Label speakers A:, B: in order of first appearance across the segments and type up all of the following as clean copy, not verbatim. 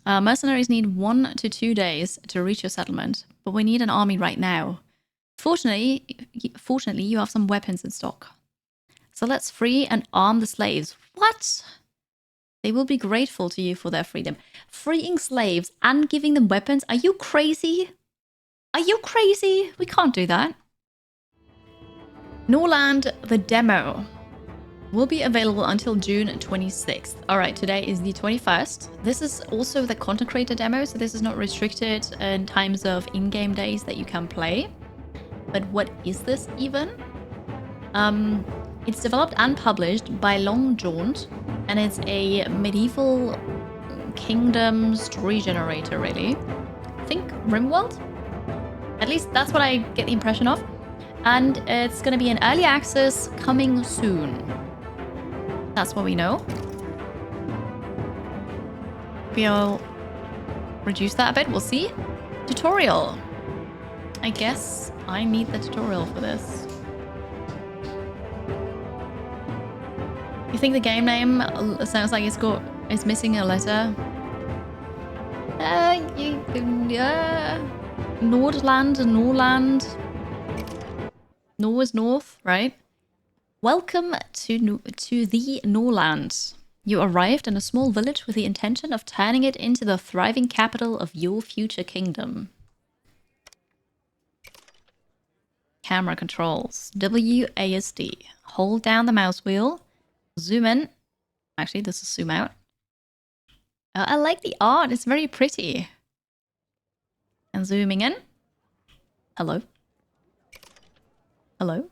A: Mercenaries need 1 to 2 days to reach your settlement, but we need an army right now. Fortunately, you have some weapons in stock. So let's free and arm the slaves. What? They will be grateful to you for their freedom. Freeing slaves and giving them weapons? Are you crazy? Are you crazy? We can't do that. Norland, the demo, will be available until June 26th. All right, today is the 21st. This is also the content creator demo, so this is not restricted in times of in-game days that you can play. But what is this even? It's developed and published by Long Jaunt, and it's a medieval kingdom story generator, really. Think RimWorld? At least that's what I get the impression of. And it's going to be in early access coming soon. That's what we know. We'll reduce that a bit. We'll see. Tutorial. I guess I need the tutorial for this. You think the game name sounds like it's missing a letter? Norland. Nor is north, right? Welcome to the Norland. You arrived in a small village with the intention of turning it into the thriving capital of your future kingdom. Camera controls. WASD. Hold down the mouse wheel. Zoom in. Actually, this is zoom out. I like the art. It's very pretty. And zooming in. Hello. Hello.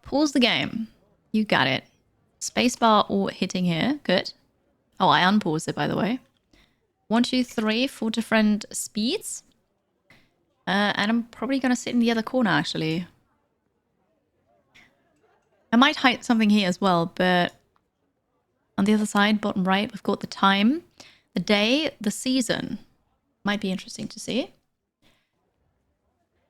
A: Pause the game. You got it. Spacebar or hitting here. Good. Oh, I unpaused it, by the way. 1, 2, 3, 4 different speeds. And I'm probably going to sit in the other corner, actually. I might hide something here as well, but on the other side, bottom right, we've got the time, the day, the season. Might be interesting to see.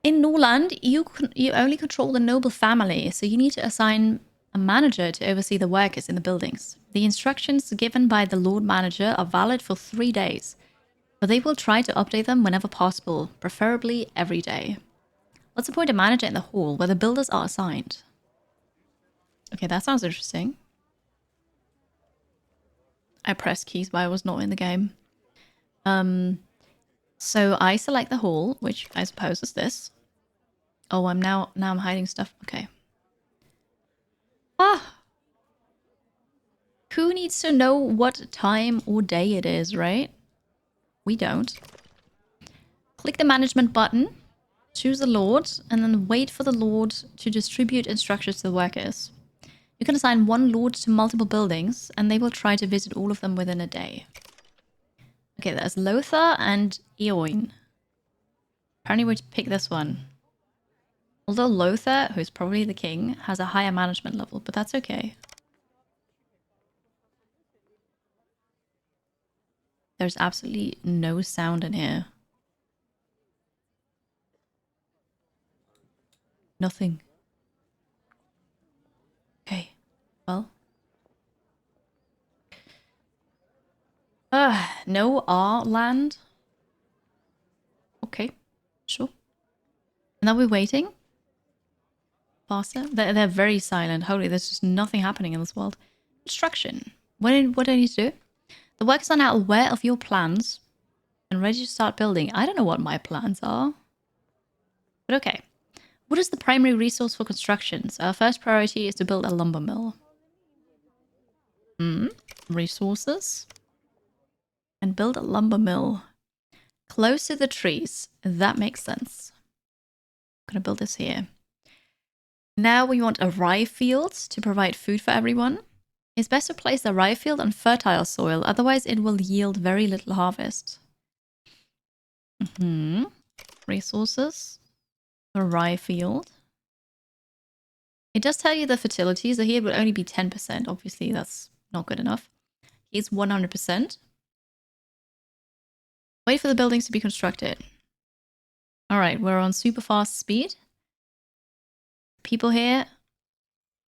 A: In Norland, you only control the noble family, so you need to assign a manager to oversee the workers in the buildings. The instructions given by the Lord Manager are valid for 3 days, but they will try to update them whenever possible, preferably every day. Let's appoint a manager in the hall where the builders are assigned. Okay, that sounds interesting. I pressed keys while I was not in the game. So I select the hall, which I suppose is this. Oh, I'm now I'm hiding stuff. Okay. Ah! Who needs to know what time or day it is, right? We don't. Click the management button, choose a lord, and then wait for the lord to distribute instructions to the workers. You can assign one lord to multiple buildings, and they will try to visit all of them within a day. Okay, there's Lothar and Eoin. Apparently we pick this one. Although Lothar, who's probably the king, has a higher management level, but that's okay. There's absolutely no sound in here. Nothing. Okay, well. No R land. Okay, sure. And now we're waiting. Faster. They're very silent. Holy, there's just nothing happening in this world. Construction. What do I need to do? The workers are now aware of your plans and ready to start building. I don't know what my plans are. But okay. What is the primary resource for constructions? Our first priority is to build a lumber mill. Resources. And build a lumber mill. Close to the trees. That makes sense. I'm gonna build this here. Now we want a rye field to provide food for everyone. It's best to place the rye field on fertile soil, otherwise it will yield very little harvest. Resources. A rye field. It does tell you the fertility, so here it would only be 10%. Obviously, that's not good enough. Here's 100%. Wait for the buildings to be constructed. Alright, we're on super fast speed. People here,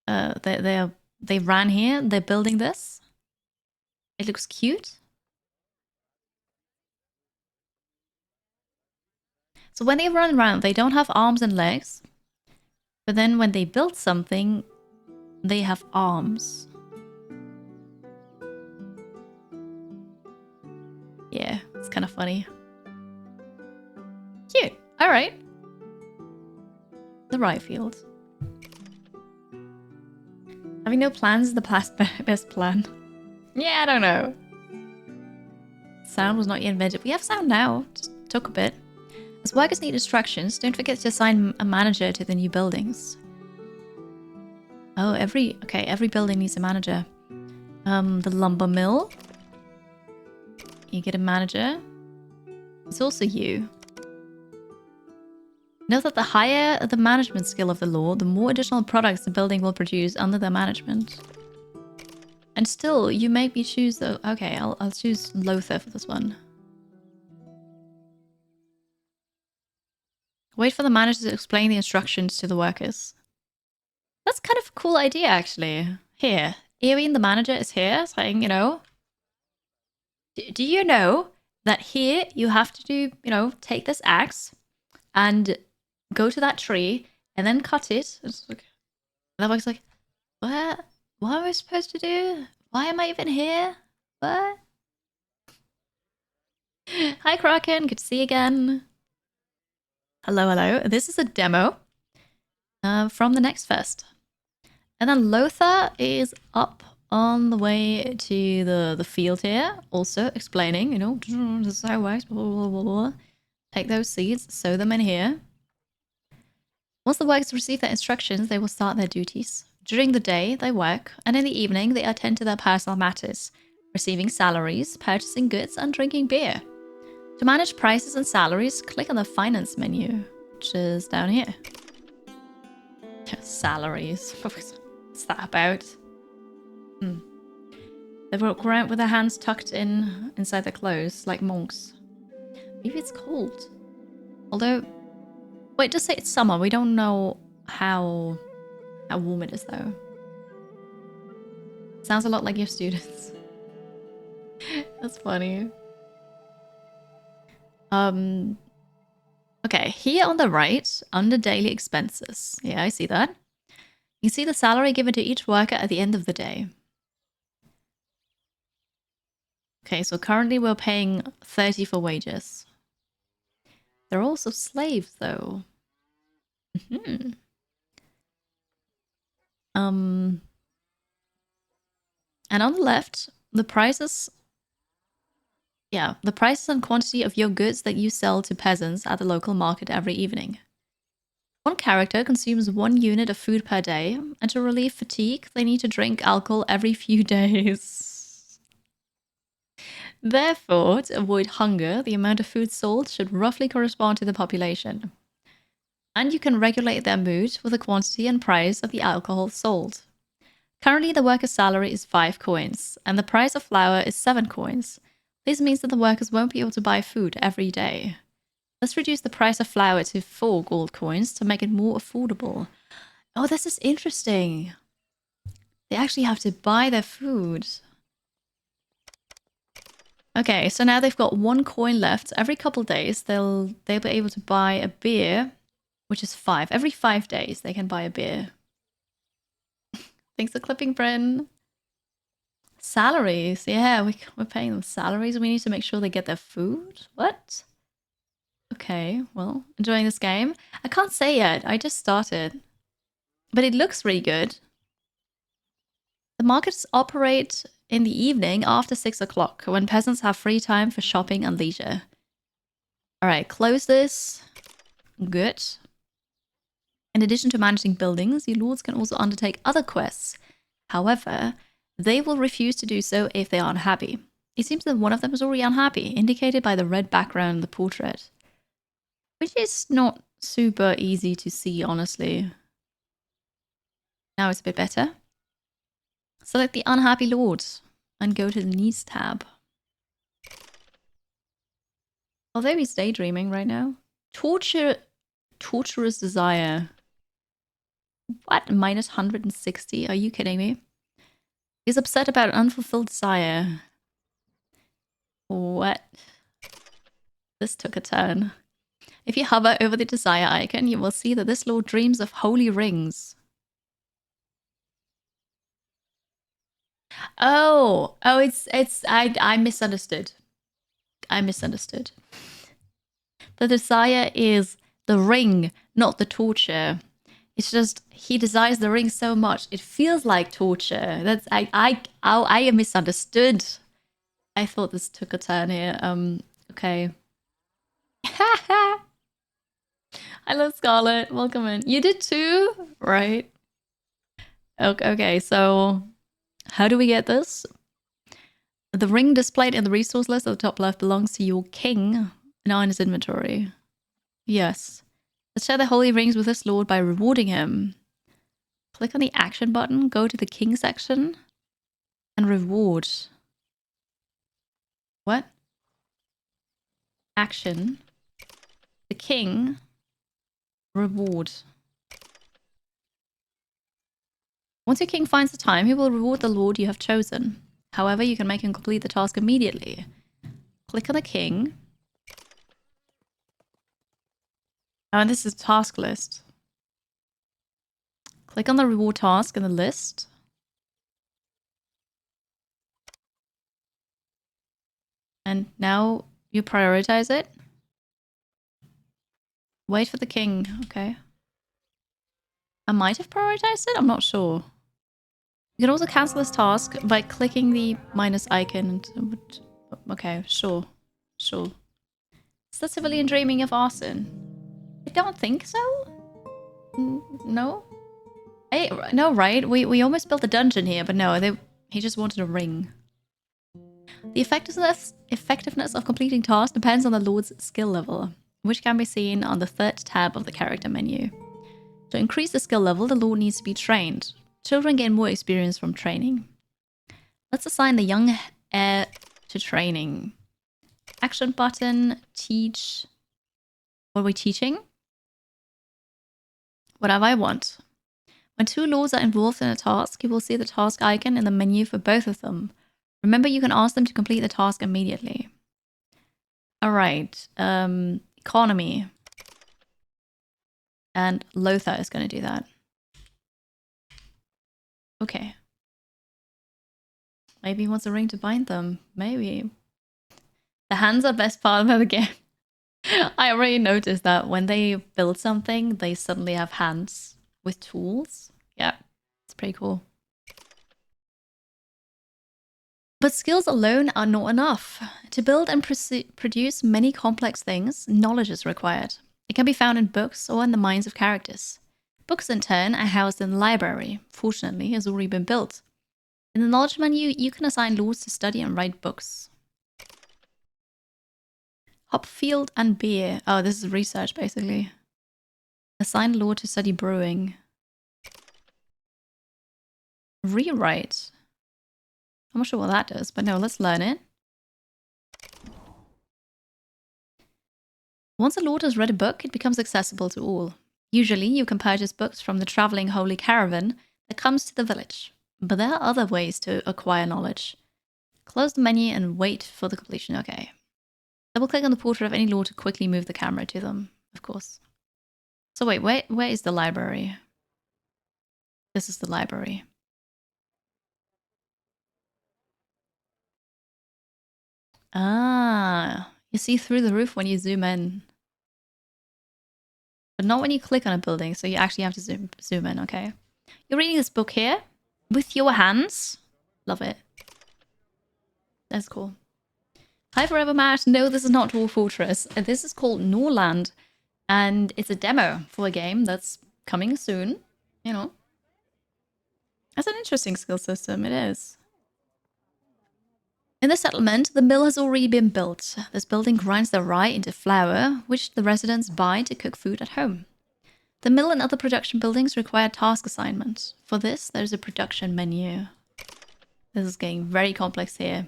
A: they ran here. They're building this. It looks cute. So when they run around, they don't have arms and legs. But then when they build something, they have arms. Yeah, it's kind of funny. Cute. All right. The rye field. Having no plans is the best plan. Yeah, I don't know. Sound was not yet invented. We have sound now. Just took a bit. As workers need instructions, don't forget to assign a manager to the new buildings. Oh, every building needs a manager. The lumber mill. You get a manager. It's also you. Note that the higher the management skill of the lord, the more additional products the building will produce under their management. And still, you make me choose the... Okay, I'll choose Lothar for this one. Wait for the manager to explain the instructions to the workers. That's kind of a cool idea, actually. Here, Eowyn, the manager, is here saying, you know... Do you know that here you have to do, you know, take this axe and go to that tree and then cut it. It's like, that works like, what? What am I supposed to do? Why am I even here? What? Hi, Kraken. Good to see you again. Hello, hello. This is a demo from the next fest. And then Lothar is up on the way to the field here, also explaining, you know, this is how it works, blah, blah, blah, blah. Take those seeds, sow them in here. Once the workers receive their instructions, they will start their duties. During the day, they work, and in the evening, they attend to their personal matters, receiving salaries, purchasing goods, and drinking beer. To manage prices and salaries, click on the finance menu, which is down here. Salaries. What's that about? They walk around with their hands tucked inside their clothes, like monks. Maybe it's cold. Although, wait, just say it's summer. We don't know how warm it is, though. Sounds a lot like your students. That's funny. Okay, here on the right, under daily expenses. Yeah, I see that. You see the salary given to each worker at the end of the day. Okay, so currently we're paying 30 for wages. They're also slaves, though. And on the left, the prices... Yeah, the prices and quantity of your goods that you sell to peasants at the local market every evening. One character consumes 1 unit of food per day, and to relieve fatigue, they need to drink alcohol every few days. Therefore, to avoid hunger, the amount of food sold should roughly correspond to the population. And you can regulate their mood with the quantity and price of the alcohol sold. Currently, the worker's salary is 5 coins, and the price of flour is 7 coins. This means that the workers won't be able to buy food every day. Let's reduce the price of flour to 4 gold coins to make it more affordable. Oh, this is interesting. They actually have to buy their food. Okay, so now they've got 1 coin left. Every couple days, they'll be able to buy a beer, which is 5. Every 5 days, they can buy a beer. Thanks for clipping, Bryn. Salaries. Yeah, we're paying them salaries. We need to make sure they get their food. What? Okay, well, enjoying this game. I can't say yet. I just started. But it looks really good. The markets operate in the evening after 6 o'clock, when peasants have free time for shopping and leisure. Alright, close this. Good. In addition to managing buildings, your lords can also undertake other quests. However, they will refuse to do so if they are unhappy. It seems that one of them is already unhappy, indicated by the red background in the portrait. Which is not super easy to see, honestly. Now it's a bit better. Select the unhappy lord and go to the needs tab. Although he's daydreaming right now. Torturous desire. What? Minus 160? Are you kidding me? He's upset about an unfulfilled desire. What? This took a turn. If you hover over the desire icon, you will see that this lord dreams of holy rings. Oh, I misunderstood. I misunderstood. The desire is the ring, not the torture. It's just he desires the ring so much it feels like torture. That's I misunderstood. I thought this took a turn here. Okay. I love Scarlet. Welcome in. You did too, right? Okay, so how do we get this? The ring displayed in the resource list at the top left belongs to your king now in his inventory. Yes. Let's share the holy rings with this lord by rewarding him. Click on the action button, go to the king section, and reward. What? Action. The king. Reward. Once your king finds the time, he will reward the lord you have chosen. However, you can make him complete the task immediately. Click on the king. Oh, and this is task list. Click on the reward task in the list. And now you prioritize it. Wait for the king. Okay. I might have prioritized it. I'm not sure. You can also cancel this task by clicking the minus icon. Okay, sure. Sure. Is the civilian dreaming of arson? I don't think so. No? Hey, no, right? We almost built a dungeon here, but no, he just wanted a ring. The effectiveness of completing tasks depends on the Lord's skill level, which can be seen on the third tab of the character menu. To increase the skill level, the Lord needs to be trained. Children gain more experience from training. Let's assign the young heir to training. Action button, teach. What are we teaching? Whatever I want. When two lords are involved in a task, you will see the task icon in the menu for both of them. Remember, you can ask them to complete the task immediately. Alright, economy. And Lothar is going to do that. Okay. Maybe he wants a ring to bind them. Maybe. The hands are best part of the game. I already noticed that when they build something, they suddenly have hands with tools. Yeah, it's pretty cool. But skills alone are not enough. To build and produce many complex things, knowledge is required. It can be found in books or in the minds of characters. Books, in turn, are housed in the library. Fortunately, it has already been built. In the knowledge menu, you can assign lords to study and write books. Hopfield and beer. Oh, this is research, basically. Assign lord to study brewing. Rewrite. I'm not sure what that does, but no, let's learn it. Once a lord has read a book, it becomes accessible to all. Usually, you can purchase books from the traveling holy caravan that comes to the village. But there are other ways to acquire knowledge. Close the menu and wait for the completion. Okay. Double click on the portrait of any lord to quickly move the camera to them, of course. So wait, where is the library? This is the library. Ah, you see through the roof when you zoom in. But not when you click on a building, so you actually have to zoom in, okay? You're reading this book here with your hands. Love it. That's cool. Hi Forever Matt. No, this is not Dwarf Fortress. This is called Norland. And it's a demo for a game that's coming soon. You know. That's an interesting skill system. It is. In the settlement, the mill has already been built. This building grinds the rye into flour, which the residents buy to cook food at home. The mill and other production buildings require task assignment. For this, there's a production menu. This is getting very complex here.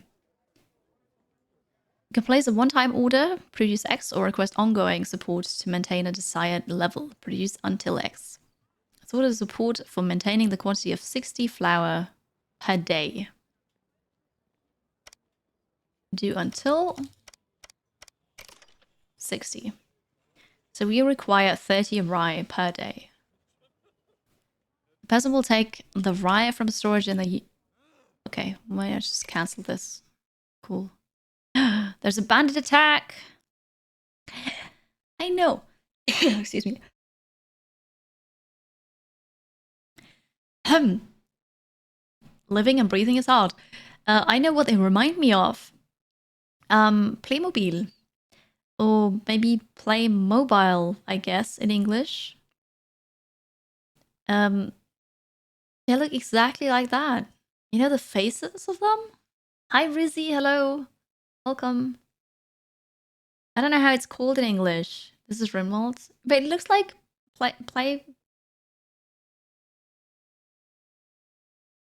A: You can place a one-time order, produce X, or request ongoing support to maintain a desired level, produce until X. Let's order support for maintaining the quantity of 60 flour per day. Do until 60. So we require 30 rye per day. The person will take the rye from storage in the... Okay, why don't I just cancel this? Cool. There's a bandit attack! I know. Excuse me. Living and breathing is hard. I know what they remind me of. Playmobil. Or maybe play mobile, I guess, in English. They look exactly like that. You know the faces of them? Hi, Rizzy. Hello. Welcome. I don't know how it's called in English. This is Rimworld. But it looks like play.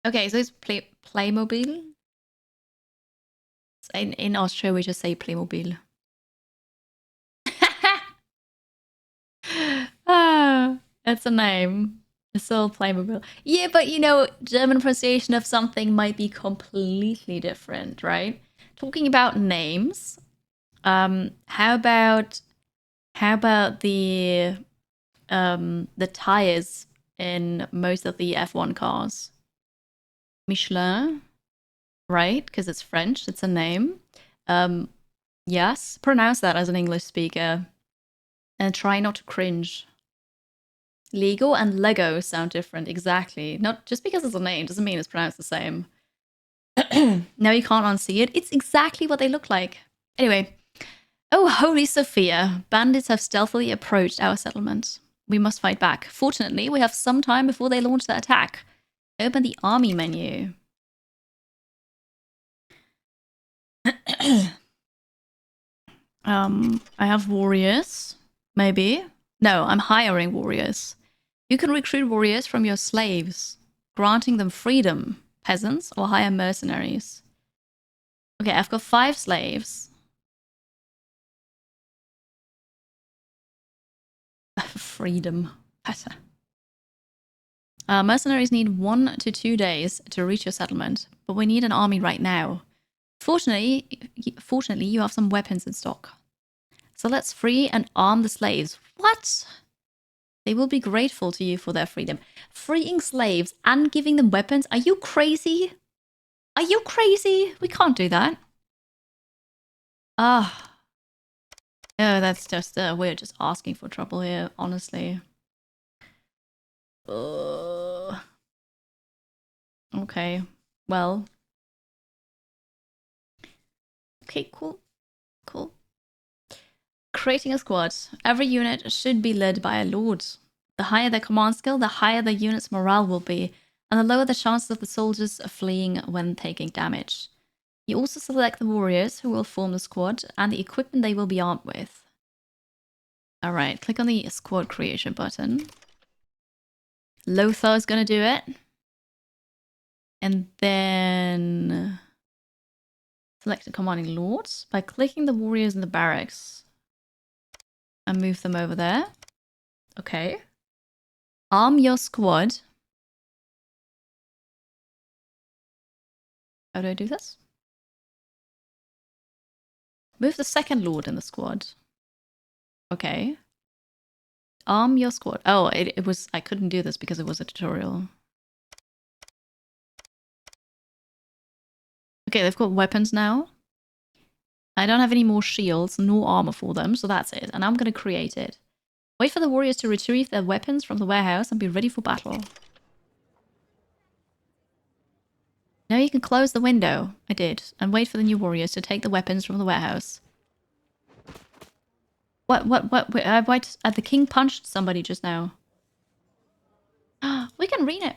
A: Okay, so it's Playmobil. In Austria, we just say Playmobil. That's a name. It's still Playmobil. Yeah, but you know, German pronunciation of something might be completely different, right? Talking about names, how about the tires in most of the F1 cars? Michelin, right? Because it's French, it's a name. Yes, pronounce that as an English speaker. And try not to cringe. Lego and Lego sound different, exactly. Not just because it's a name doesn't mean it's pronounced the same. Now you can't unsee it. It's exactly what they look like. Anyway. Oh, holy Sophia. Bandits have stealthily approached our settlement. We must fight back. Fortunately, we have some time before they launch their attack. Open the army menu. I have warriors. Maybe. No, I'm hiring warriors. You can recruit warriors from your slaves, granting them freedom, peasants, or hire mercenaries. Okay, I've got 5 slaves. Freedom. Mercenaries need 1 to 2 days to reach your settlement, but we need an army right now. Fortunately, you have some weapons in stock. So let's free and arm the slaves. What? They will be grateful to you for their freedom. Freeing slaves and giving them weapons? Are you crazy? Are you crazy? We can't do that. Ah. Oh, that's just, we're just asking for trouble here, honestly. Okay, well. Okay, cool. Cool. Creating a squad. Every unit should be led by a lord. The higher their command skill, the higher the unit's morale will be, and the lower the chances of the soldiers fleeing when taking damage. You also select the warriors who will form the squad and the equipment they will be armed with. Alright, click on the squad creation button. Lothar is going to do it. And then select the commanding lords by clicking the warriors in the barracks. And move them over there. Okay. Arm your squad. How do I do this? Move the second lord in the squad. Okay. Arm your squad. Oh, it was... I couldn't do this because it was a tutorial. Okay, they've got weapons now. I don't have any more shields nor armor for them, so that's it. And I'm going to create it. Wait for the warriors to retrieve their weapons from the warehouse and be ready for battle. Now you can close the window. I did. And wait for the new warriors to take the weapons from the warehouse. What? The king punched somebody just now. We can rename...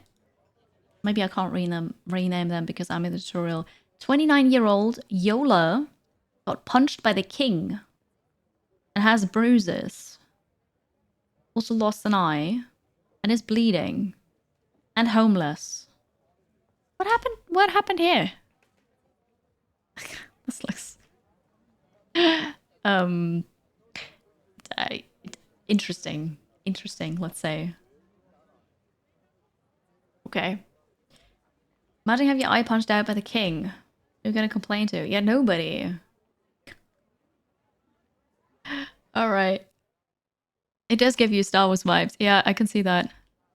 A: Maybe I can't rename them because I'm in the tutorial. 29-year-old Yola got punched by the king and has bruises. Also lost an eye and is bleeding and homeless. What happened? What happened here? This looks interesting. Interesting, let's say. Okay. Imagine having your eye punched out by the king. You're gonna complain to? Yeah, nobody. All right. It does give you Star Wars vibes. Yeah, I can see that.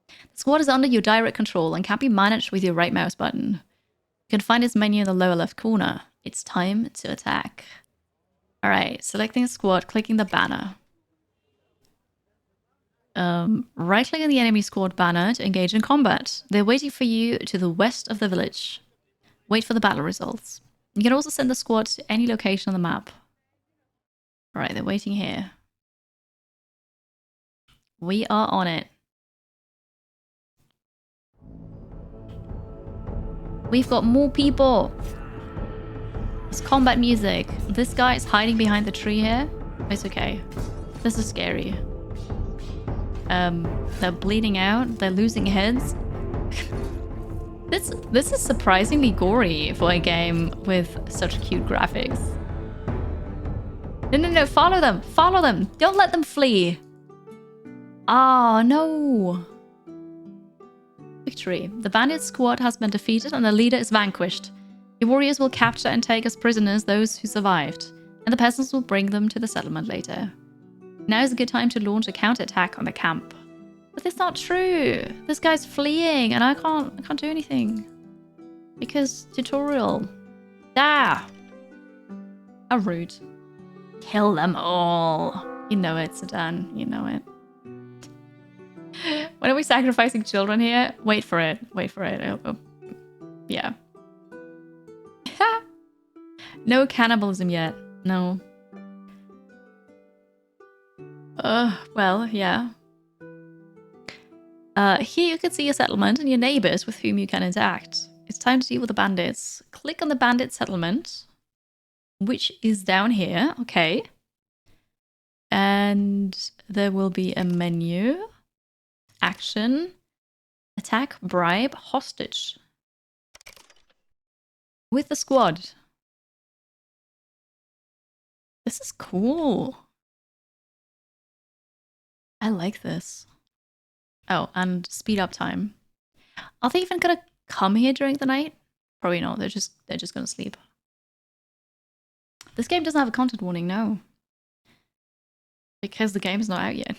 A: The squad is under your direct control and can be managed with your right mouse button. You can find its menu in the lower left corner. It's time to attack. All right, selecting a squad, clicking the banner. Right-click on the enemy squad banner to engage in combat. They're waiting for you to the west of the village. Wait for the battle results. You can also send the squad to any location on the map. All right, they're waiting here. We are on it. We've got more people. It's combat music. This guy is hiding behind the tree here. It's okay. This is scary. They're bleeding out. They're losing heads. This is surprisingly gory for a game with such cute graphics. No, follow them. Follow them. Don't let them flee. Oh, no. Victory. The bandit squad has been defeated and the leader is vanquished. Your warriors will capture and take as prisoners those who survived, and the peasants will bring them to the settlement later. Now is a good time to launch a counterattack on the camp. But that's not true. This guy's fleeing and I can't do anything. Because tutorial. Ah! How rude. Kill them all. You know it, Sedan. You know it. When are we sacrificing children here? Wait for it. Wait for it. Oh. Yeah. No cannibalism yet. No. Well, yeah. Here you can see your settlement and your neighbors with whom you can interact. It's time to deal with the bandits. Click on the bandit settlement, which is down here. Okay. And there will be a menu. Action. Attack, bribe, hostage. With the squad. This is cool. I like this. Oh, and speed up time. Are they even gonna come here during the night? Probably not. They're just gonna sleep. This game doesn't have a content warning, no. Because the game's not out yet.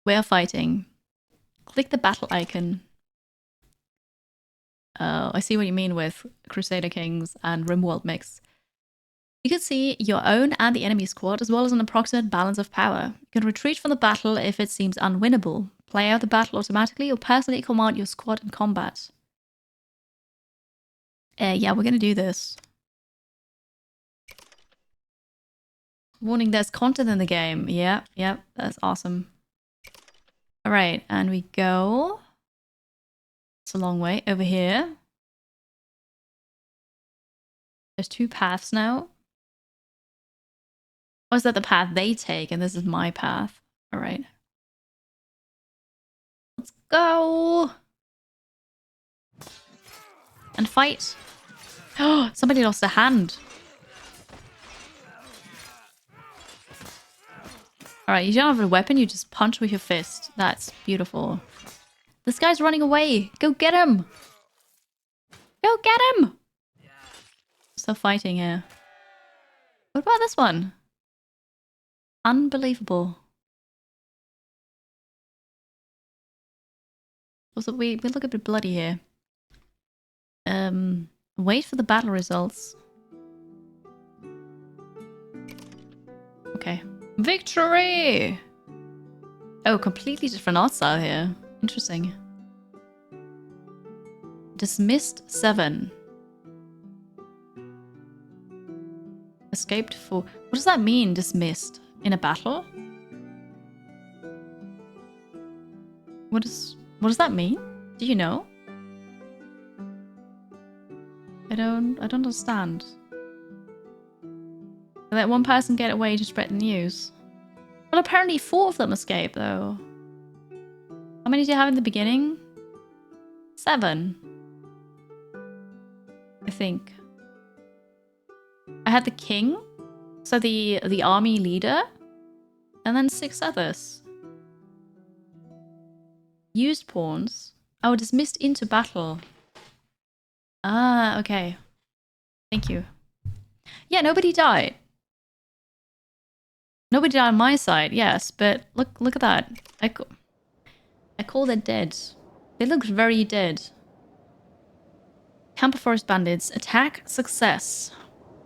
A: We are fighting. Click the battle icon. I see what you mean with Crusader Kings and RimWorld mix. You can see your own and the enemy squad, as well as an approximate balance of power. You can retreat from the battle if it seems unwinnable, play out the battle automatically, or personally command your squad in combat. Yeah, we're gonna do this. Warning, there's content in the game. Yep, that's awesome. Alright, and we go. It's a long way. Over here. There's two paths now. Or is that the path they take and this is my path? Alright. Let's go! And fight. Oh, somebody lost a hand. Alright, you don't have a weapon, you just punch with your fist. That's beautiful. This guy's running away. Go get him! Go get him! Still fighting here. What about this one? Unbelievable. Also, we look a bit bloody here. Wait for the battle results. Okay. Victory! Oh, completely different art style here. Interesting. Dismissed 7. Escaped 4. What does that mean, dismissed? In a battle? What does that mean? Do you know? I don't understand. Let one person get away to spread the news. Well, apparently 4 of them escaped, though. How many do you have in the beginning? 7. I think. I had the king, so the army leader, and then 6 others. Used pawns. Oh, dismissed into battle. Ah, okay. Thank you. Yeah, nobody died. Nobody on my side, yes, but look at that. I call that dead. They look very dead. Camp of Forest Bandits. Attack success.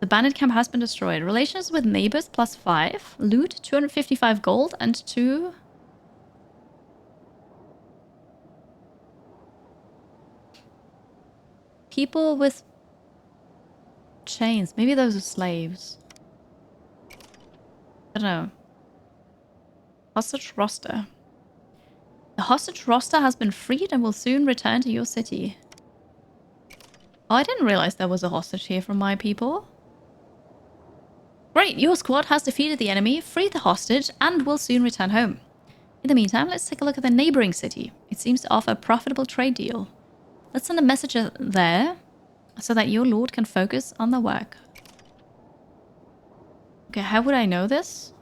A: The bandit camp has been destroyed. Relations with neighbors +5. Loot 255 gold and 2... People with chains. Maybe those are slaves. I don't know. Hostage roster. The hostage roster has been freed and will soon return to your city. Oh, I didn't realize there was a hostage here from my people. Great, your squad has defeated the enemy, freed the hostage, and will soon return home. In the meantime, let's take a look at the neighboring city. It seems to offer a profitable trade deal. Let's send a messenger there so that your lord can focus on the work. Okay, how would I know this?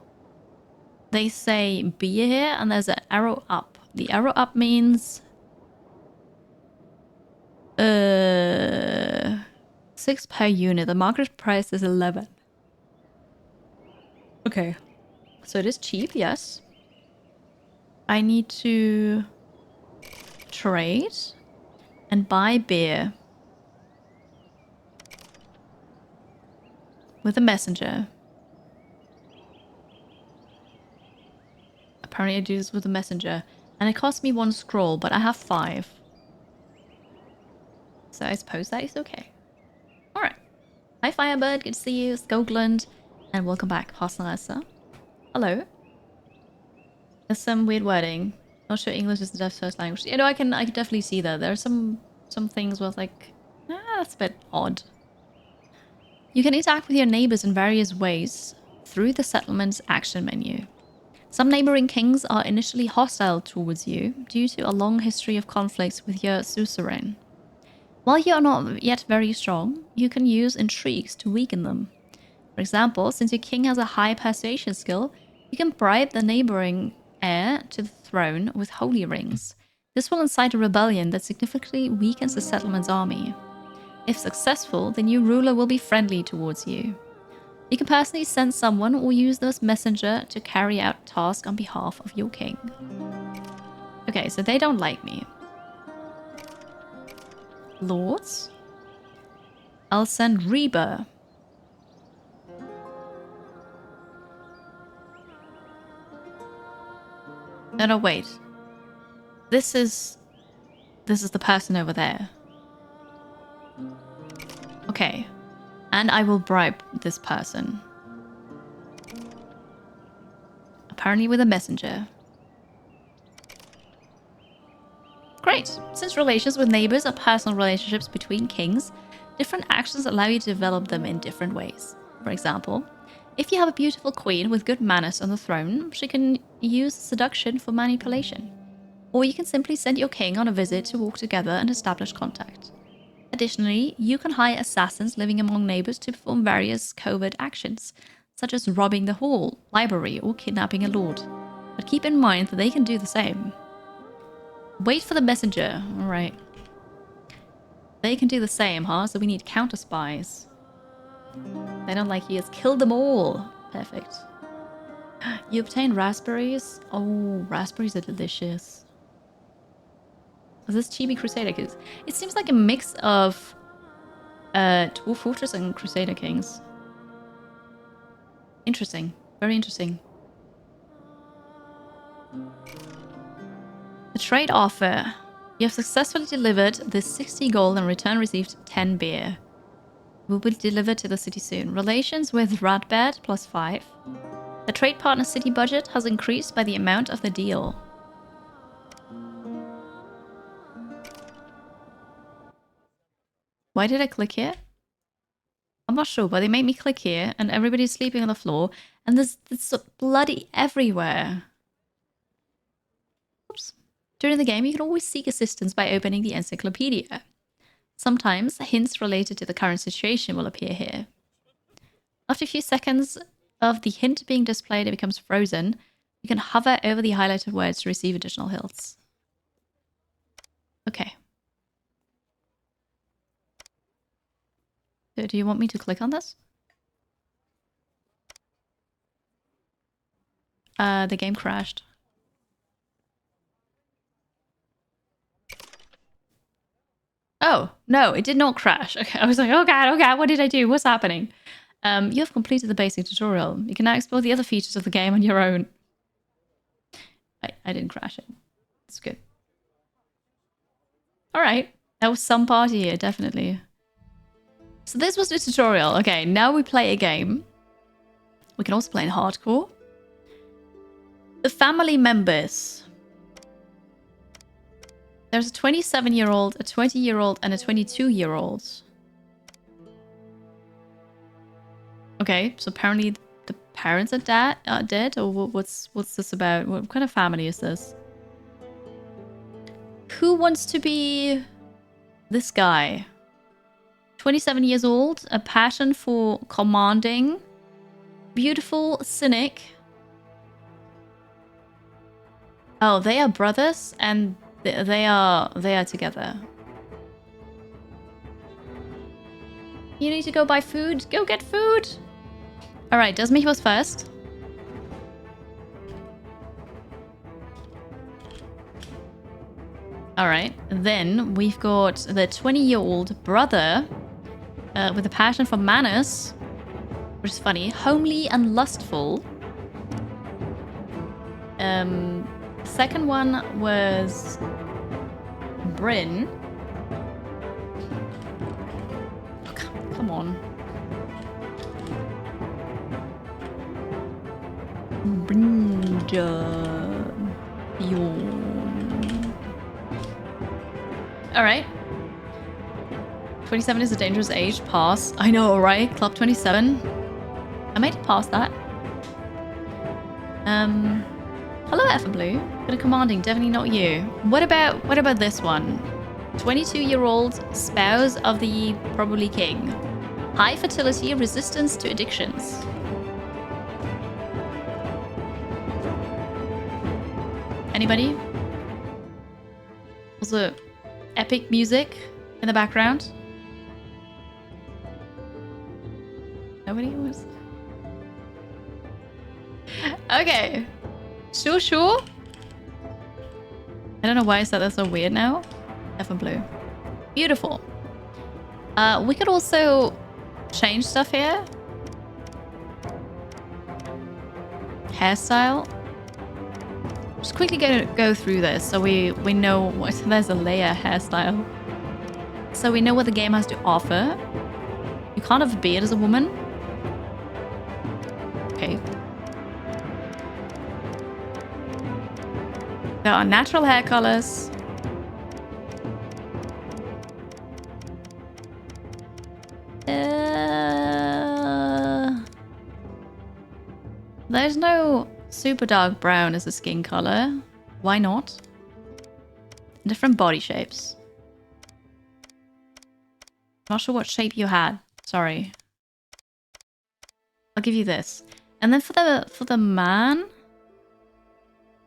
A: They say be here and there's an arrow up. The arrow up means 6 per unit. The market price is 11. Okay. So it is cheap, yes. I need to trade and buy beer with a messenger. Apparently I do this with a messenger. And it costs me 1 scroll, but I have 5. So I suppose that is okay. Alright. Hi Firebird, good to see you. Skogland. And welcome back, Hasenressa. Hello. There's some weird wording. Not sure English is the dev's first language. You know, I can definitely see that. There are some things where it's like, that's a bit odd. You can interact with your neighbors in various ways through the settlement's action menu. Some neighboring kings are initially hostile towards you due to a long history of conflicts with your suzerain. While you are not yet very strong, you can use intrigues to weaken them. For example, since your king has a high persuasion skill, you can bribe the neighboring heir to the throne with holy rings. This will incite a rebellion that significantly weakens the settlement's army. If successful, the new ruler will be friendly towards you. You can personally send someone or use this messenger to carry out tasks on behalf of your king. Okay, so they don't like me. Lords? I'll send Reba. No, wait. This is the person over there. Okay. And I will bribe this person. Apparently with a messenger. Great. Since relations with neighbors are personal relationships between kings, different actions allow you to develop them in different ways. For example, if you have a beautiful queen with good manners on the throne, she can use seduction for manipulation. Or you can simply send your king on a visit to walk together and establish contact. Additionally, you can hire assassins living among neighbors to perform various covert actions, such as robbing the hall, library, or kidnapping a lord. But keep in mind that they can do the same. Wait for the messenger. Alright. They can do the same, huh? So we need counter spies. They don't like you. Kill them all. Perfect. You obtain raspberries. Oh, raspberries are delicious. Is this Chibi Crusader Kings? It seems like a mix of Dwarf Fortress and Crusader Kings. Interesting. Very interesting. The trade offer. You have successfully delivered the 60 gold and in return received 10 beer. Will be delivered to the city soon. Relations with Radbad +5. The trade partner city budget has increased by the amount of the deal. Why did I click here? I'm not sure, but they made me click here and everybody's sleeping on the floor and there's bloody everywhere. Oops. During the game, you can always seek assistance by opening the encyclopedia. Sometimes hints related to the current situation will appear here. After a few seconds of the hint being displayed, it becomes frozen. You can hover over the highlighted words to receive additional hints. Okay. So do you want me to click on this? The game crashed. Oh, no, it did not crash. Okay, I was like, oh god, what did I do? What's happening? You have completed the basic tutorial. You can now explore the other features of the game on your own. I didn't crash it. It's good. Alright. That was some party here, definitely. So this was the tutorial. Okay, now we play a game. We can also play in hardcore. The family members. There's a 27-year-old, a 20-year-old, and a 22-year-old. Okay, so apparently the parents are dead, or what's this about? What kind of family is this? Who wants to be this guy? 27 years old, a passion for commanding, beautiful, cynic. Oh, they are brothers, and they are together. You need to go buy food. Go get food. All right, does was first. All right, then we've got the 20-year-old brother with a passion for manners, which is funny, homely and lustful. Second one was Bryn. Oh, come on. Alright. 27 is a dangerous age. Pass. I know, right? Club 27. I made it past that. Hello, Blue. Bit of commanding, definitely not you. What about this one? 22-year-old spouse of the probably king. High fertility, resistance to addictions. Anybody? Also, epic music in the background. Nobody was. Okay. Sure. I don't know why I said that's so weird now. F and blue. Beautiful. We could also change stuff here. Hairstyle. Just quickly go through this so we know what there's a layer hairstyle. So we know what the game has to offer. You can't have a beard as a woman. Okay. There are natural hair colors. There's no super dark brown as a skin color. Why not? Different body shapes. Not sure what shape you had. Sorry. I'll give you this. And then for the man,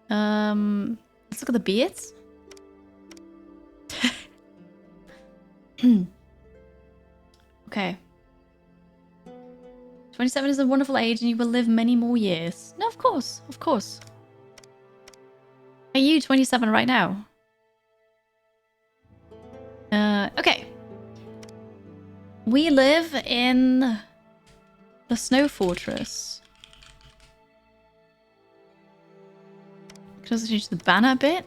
A: let's look at the beards. Okay. 27 is a wonderful age and you will live many more years. No, of course. Of course. Are you 27 right now? Okay. We live in the Snow Fortress. Can also change the banner a bit.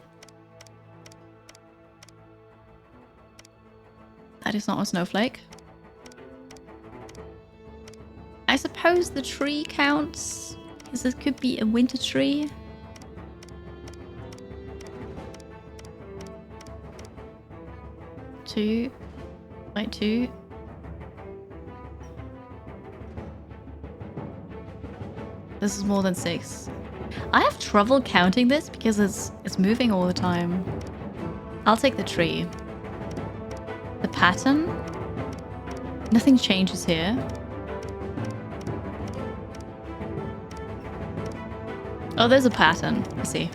A: That is not a snowflake. I suppose the tree counts, because this could be a winter tree. Two. Wait, two. This is more than 6. I have trouble counting this because it's moving all the time. I'll take the tree. The pattern? Nothing changes here. Oh, there's a pattern. I see.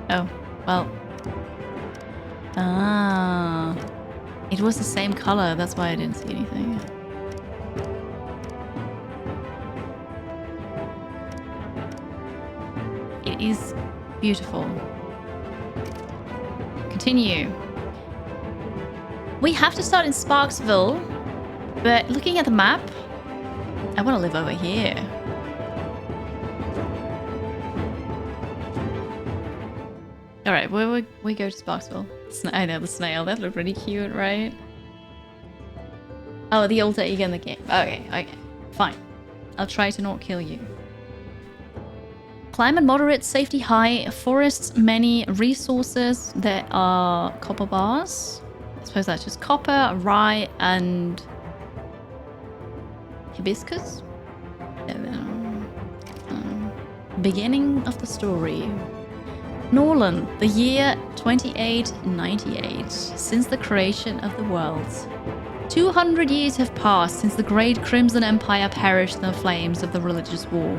A: Oh, well. Ah. It was the same color, that's why I didn't see anything. is beautiful. Continue. We have to start in Sparksville, but looking at the map, I want to live over here. All right, where we go to Sparksville? I know, the snail. That looked really cute, right? Oh, the alter ego in the game. Okay. Fine. I'll try to not kill you. Climate moderate, safety high, forests many, resources. There are copper bars. I suppose that's just copper, rye, and hibiscus. Beginning of the story. Norland, the year 2898, since the creation of the world. 200 years have passed since the great Crimson Empire perished in the flames of the religious war.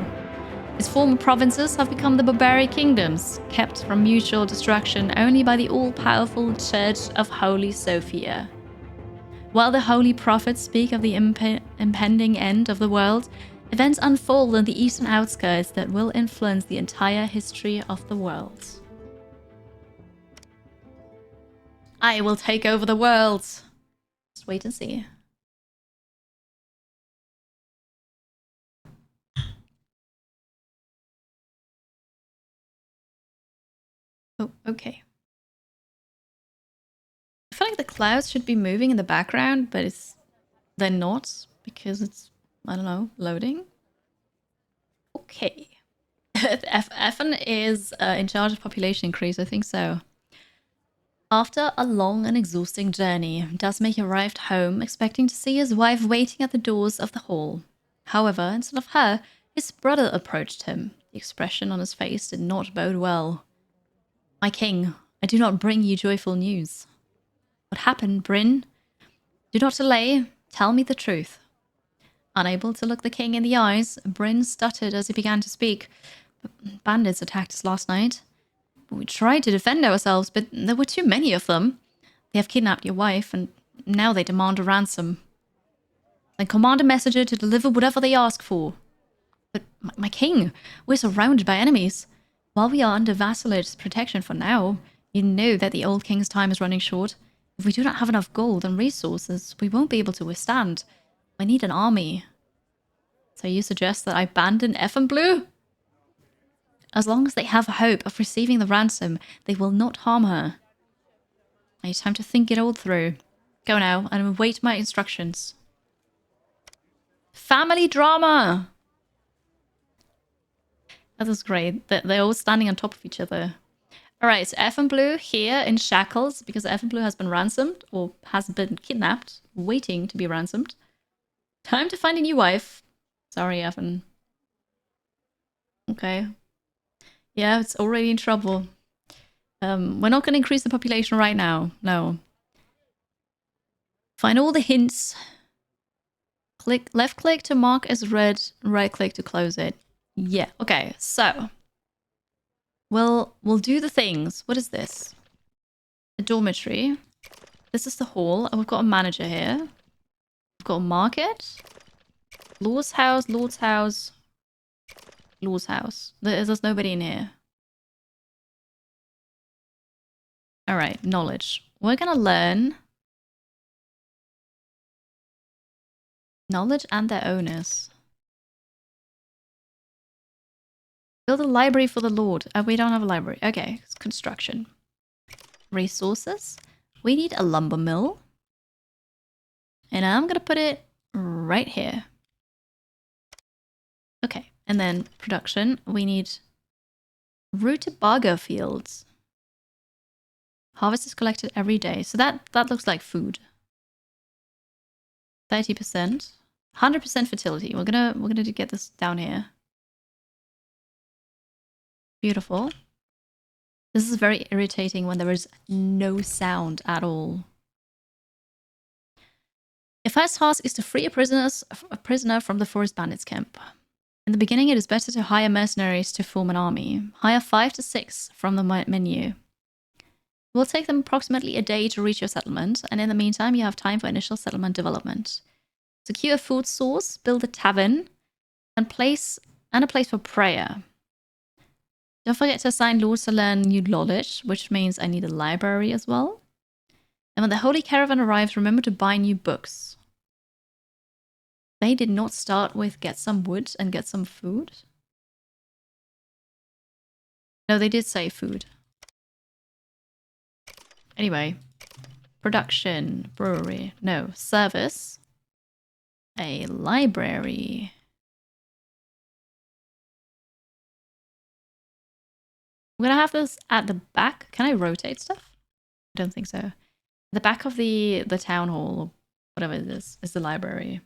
A: Its former provinces have become the barbaric kingdoms, kept from mutual destruction only by the all-powerful Church of Holy Sophia. While the holy prophets speak of the impending end of the world, events unfold in the eastern outskirts that will influence the entire history of the world. I will take over the world. Just wait and see. Oh, okay. I feel like the clouds should be moving in the background, but they're not because it's, I don't know, loading. Okay. Effen is in charge of population increase, I think so. After a long and exhausting journey, Dasmake arrived home expecting to see his wife waiting at the doors of the hall. However, instead of her, his brother approached him. The expression on his face did not bode well. My king, I do not bring you joyful news. What happened, Bryn? Do not delay. Tell me the truth. Unable to look the king in the eyes, Bryn stuttered as he began to speak. Bandits attacked us last night. We tried to defend ourselves, but there were too many of them. They have kidnapped your wife, and now they demand a ransom. Then command a messenger to deliver whatever they ask for. But my king, we're surrounded by enemies. While we are under vassalage protection for now, you know that the old king's time is running short. If we do not have enough gold and resources, we won't be able to withstand. We need an army. So you suggest that I abandon Effenblue? As long as they have hope of receiving the ransom, they will not harm her. I need time to think it all through. Go now and await my instructions. Family drama! That was great. They're all standing on top of each other. Alright, so Effenblue here in shackles because Effenblue has been ransomed or has been kidnapped, waiting to be ransomed. Time to find a new wife. Sorry, Effen. Okay. Yeah, it's already in trouble. We're not going to increase the population right now. No. Find all the hints. Left click to mark as read, right click to close it. Yeah, okay, so we'll do the things. What is this? A dormitory. This is the hall, and we've got a manager here. We've got a market. Lord's house, Lord's house. Lord's house. There's nobody in here. Alright, knowledge. We're gonna learn knowledge and their owners. Build a library for the Lord. We don't have a library. Okay, it's construction. Resources. We need a lumber mill. And I'm gonna put it right here. Okay, and then production. We need rutabaga fields. Harvest is collected every day. So that looks like food. 30%. 100% fertility. We're gonna get this down here. Beautiful. This is very irritating when there is no sound at all. Your first task is to free a prisoner from the forest bandits camp. In the beginning, it is better to hire mercenaries to form an army. Hire 5 to 6 from the menu. It will take them approximately a day to reach your settlement, and in the meantime, you have time for initial settlement development. Secure a food source, build a tavern, and a place for prayer. Don't forget to assign lords to learn new knowledge, which means I need a library as well. And when the Holy Caravan arrives, remember to buy new books. They did not start with get some wood and get some food. No, they did say food. Anyway, production, brewery, no, service, a library. I'm gonna have this at the back. Can I rotate stuff? I don't think so. The back of the town hall, or whatever it is the library.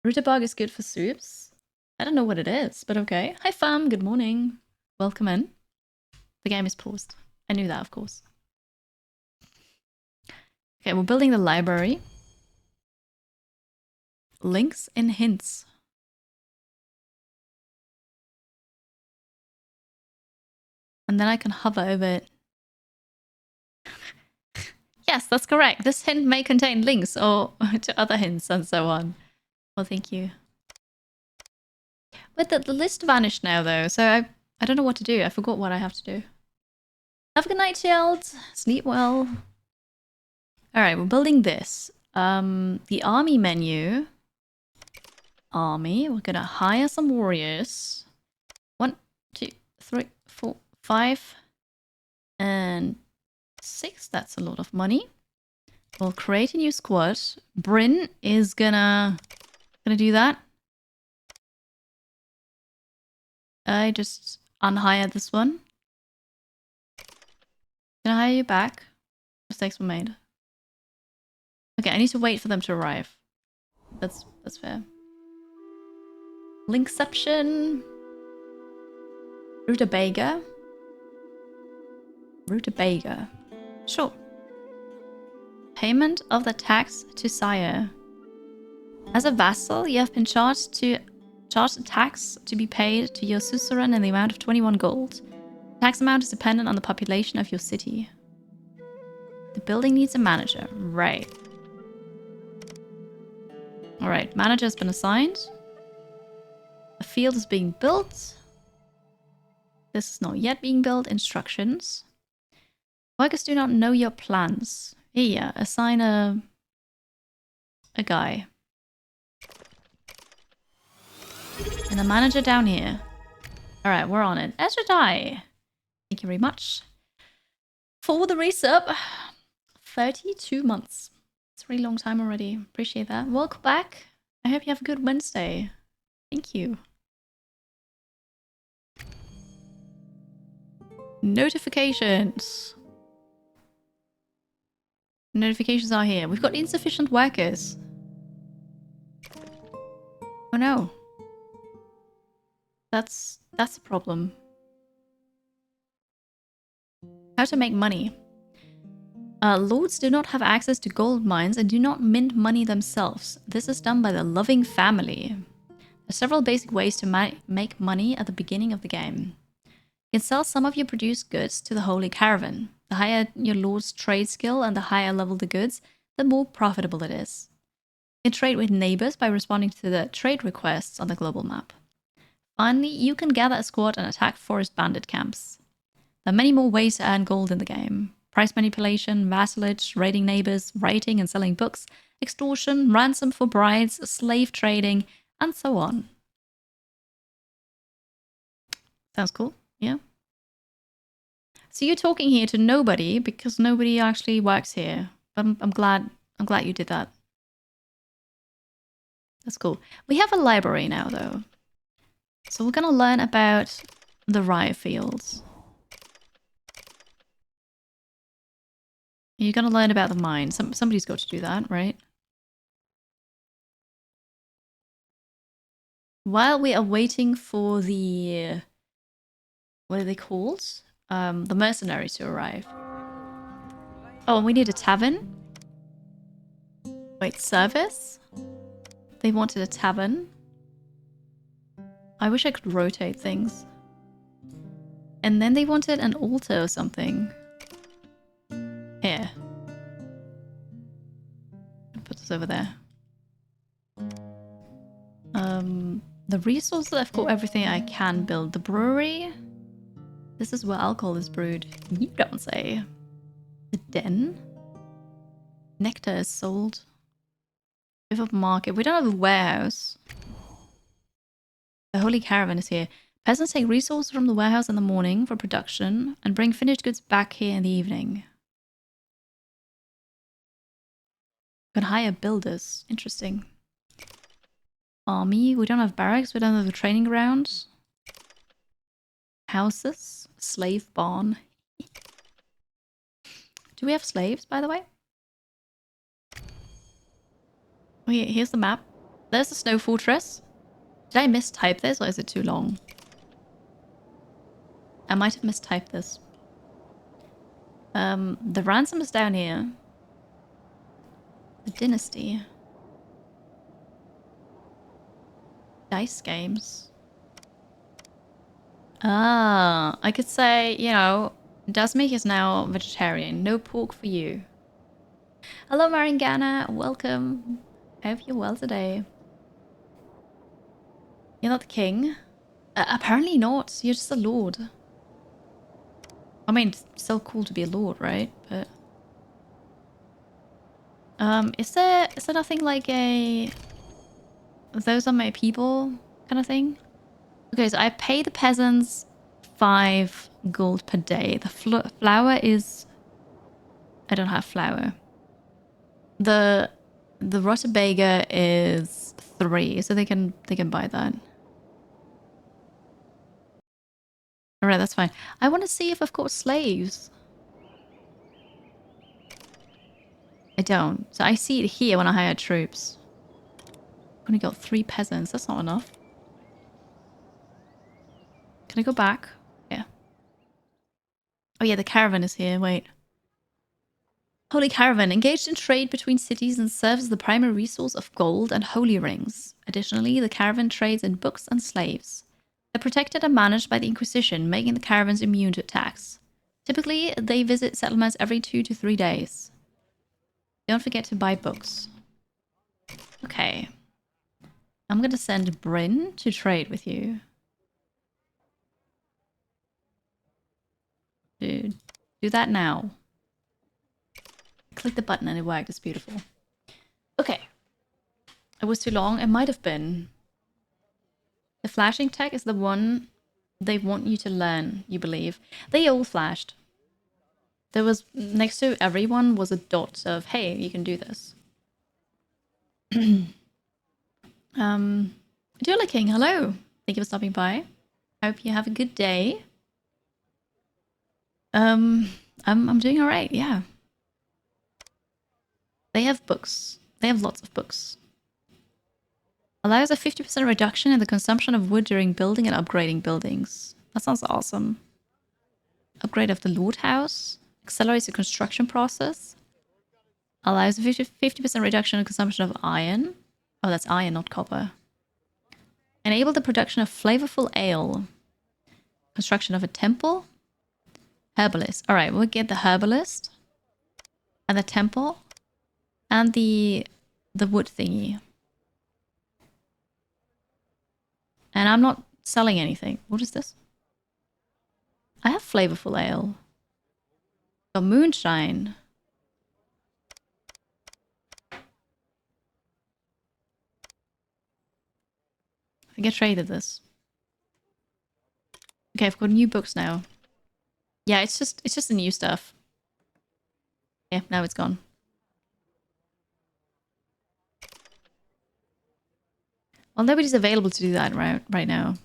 A: Rutabarg is good for soups. I don't know what it is, but okay. Hi fam, good morning. Welcome in. The game is paused. I knew that, of course. Okay, we're building the library. Links and hints. And then I can hover over it. Yes, that's correct. This hint may contain links or to other hints and so on. Well, thank you. But the list vanished now, though, so I don't know what to do. I forgot what I have to do. Have a good night, Shield. Sleep well. Alright, we're building this. The army menu. Army. We're gonna hire some warriors. 1, 2, 3, 4, 5, and 6. That's a lot of money. We'll create a new squad. Bryn is gonna do that. I just unhired this one. Can I hire you back? Mistakes were made. Okay, I need to wait for them to arrive. That's fair. Linkception. Rutabaga. Rutabaga. Sure. Payment of the tax to sire. As a vassal, you have been charged a tax to be paid to your suzerain in the amount of 21 gold. The tax amount is dependent on the population of your city. The building needs a manager. Right. Alright, manager has been assigned. A field is being built. This is not yet being built. Instructions. Workers do not know your plans. Here, assign a guy. And a manager down here. Alright, we're on it. Ezra Die. Thank you very much. For the resub. 32 months. It's a really long time already. Appreciate that. Welcome back. I hope you have a good Wednesday. Thank you. Notifications. Notifications are here. We've got insufficient workers. Oh no. That's a problem. How to make money. Lords do not have access to gold mines and do not mint money themselves. This is done by the loving family. There are several basic ways to make money at the beginning of the game. You can sell some of your produced goods to the Holy Caravan. The higher your lord's trade skill and the higher level the goods, the more profitable it is. You can trade with neighbors by responding to the trade requests on the global map. Finally, you can gather a squad and attack forest bandit camps. There are many more ways to earn gold in the game. Price manipulation, vassalage, raiding neighbors, writing and selling books, extortion, ransom for brides, slave trading, and so on. Sounds cool, yeah? So you're talking here to nobody because nobody actually works here. I'm glad you did that. That's cool. We have a library now, though. So we're gonna learn about the rye fields. You're gonna learn about the mine. Somebody's got to do that, right? While we are waiting for the... what are they called? The mercenaries to arrive. Oh, and we need a tavern. Wait, service? They wanted a tavern. I wish I could rotate things. And then they wanted an altar or something. Here. Put this over there. The resources, I've got everything I can build. The brewery. This is where alcohol is brewed. You don't say. The den. Nectar is sold. Give up market. We don't have a warehouse. The holy caravan is here. Peasants take resources from the warehouse in the morning for production and bring finished goods back here in the evening. You can hire builders. Interesting. Army. We don't have barracks. We don't have a training ground. Houses. Slave barn. Do we have slaves, by the way? Okay, here's the map. There's the snow fortress. Did I mistype this or is it too long? I might have mistyped this. The ransom is down here. The dynasty. Dice games. Ah, I could say, you know, Dasmik is now vegetarian. No pork for you. Hello, Maringana. Welcome. I hope you're well today. You're not the king? Apparently not. You're just a lord. I mean, it's still cool to be a lord, right? But is there nothing like a those are my people kind of thing? Okay, so I pay the peasants 5 gold per day. The flour is I don't have flour. The rutabaga is 3, so they can buy that. Alright, that's fine. I want to see if I've got slaves. I don't. So I see it here when I hire troops. I've only got 3 peasants. That's not enough. Can I go back? Yeah. Oh yeah, the caravan is here. Wait. Holy caravan. Engaged in trade between cities and serves as the primary resource of gold and holy rings. Additionally, the caravan trades in books and slaves. They're protected and managed by the Inquisition, making the caravans immune to attacks. Typically, they visit settlements every 2 to 3 days. Don't forget to buy books. Okay. I'm gonna send Bryn to trade with you. Dude, do that now. Click the button and it worked. It's beautiful. Okay. It was too long. It might have been. The flashing tech is the one they want you to learn, you believe. They all flashed. There was, next to everyone was a dot of, hey, you can do this. Dula King, hello. Thank you for stopping by. I hope you have a good day. I'm doing all right, yeah. They have books. They have lots of books. Allows a 50% reduction in the consumption of wood during building and upgrading buildings. That sounds awesome. Upgrade of the Lord House. Accelerates the construction process. Allows a 50% reduction in consumption of iron. Oh, that's iron, not copper. Enable the production of flavorful ale. Construction of a temple. Herbalist. All right, we'll get the herbalist. And the temple. And the wood thingy. And I'm not selling anything. What is this? I have flavorful ale. Oh, moonshine. I think I traded this. Okay, I've got new books now. Yeah, it's just the new stuff. Yeah, now it's gone. Well, nobody's available to do that right now.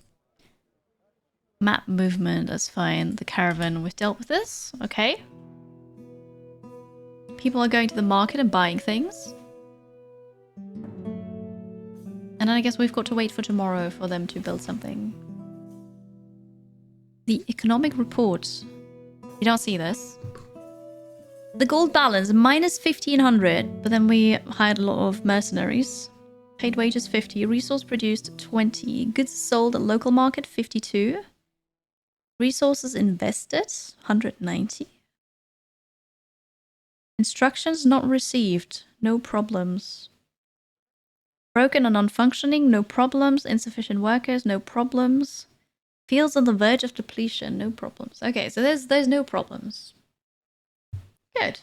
A: Map movement, that's fine. The caravan, we've dealt with this. Okay. People are going to the market and buying things. And then I guess we've got to wait for tomorrow for them to build something. The economic report. You don't see this. The gold balance, minus 1,500. But then we hired a lot of mercenaries. Paid wages 50. Resource produced 20. Goods sold at local market 52. Resources invested 190. Instructions not received. No problems. Broken or non-functioning, no problems. Insufficient workers, no problems. Fields on the verge of depletion, no problems. Okay, so there's no problems. Good.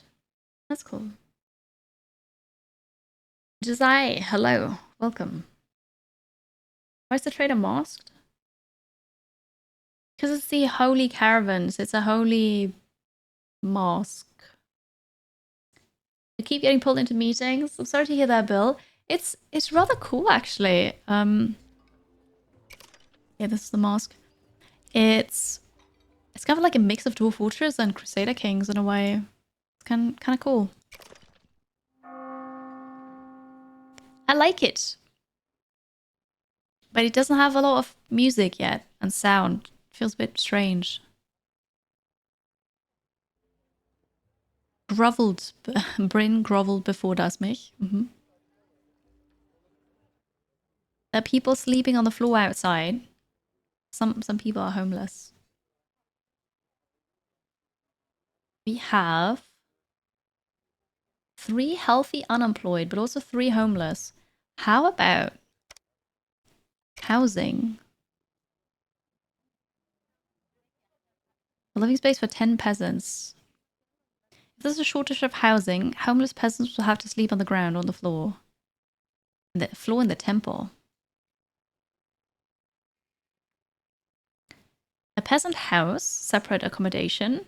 A: That's cool. Josiah, hello. Welcome. Why is the trader masked? Because it's the holy caravans. It's a holy mask. I keep getting pulled into meetings. I'm sorry to hear that, Bill. It's rather cool, actually. Yeah, this is the mask. It's kind of like a mix of Dwarf Fortress and Crusader Kings in a way. It's kind of cool. I like it. But it doesn't have a lot of music yet and sound. It feels a bit strange. Groveled. Bryn groveled before das mich. There are people sleeping on the floor outside. Some people are homeless. We have 3 healthy unemployed, but also 3 homeless. How about housing? A living space for 10 peasants. If there's a shortage of housing, homeless peasants will have to sleep on the ground, on the floor. The floor in the temple. A peasant house, separate accommodation,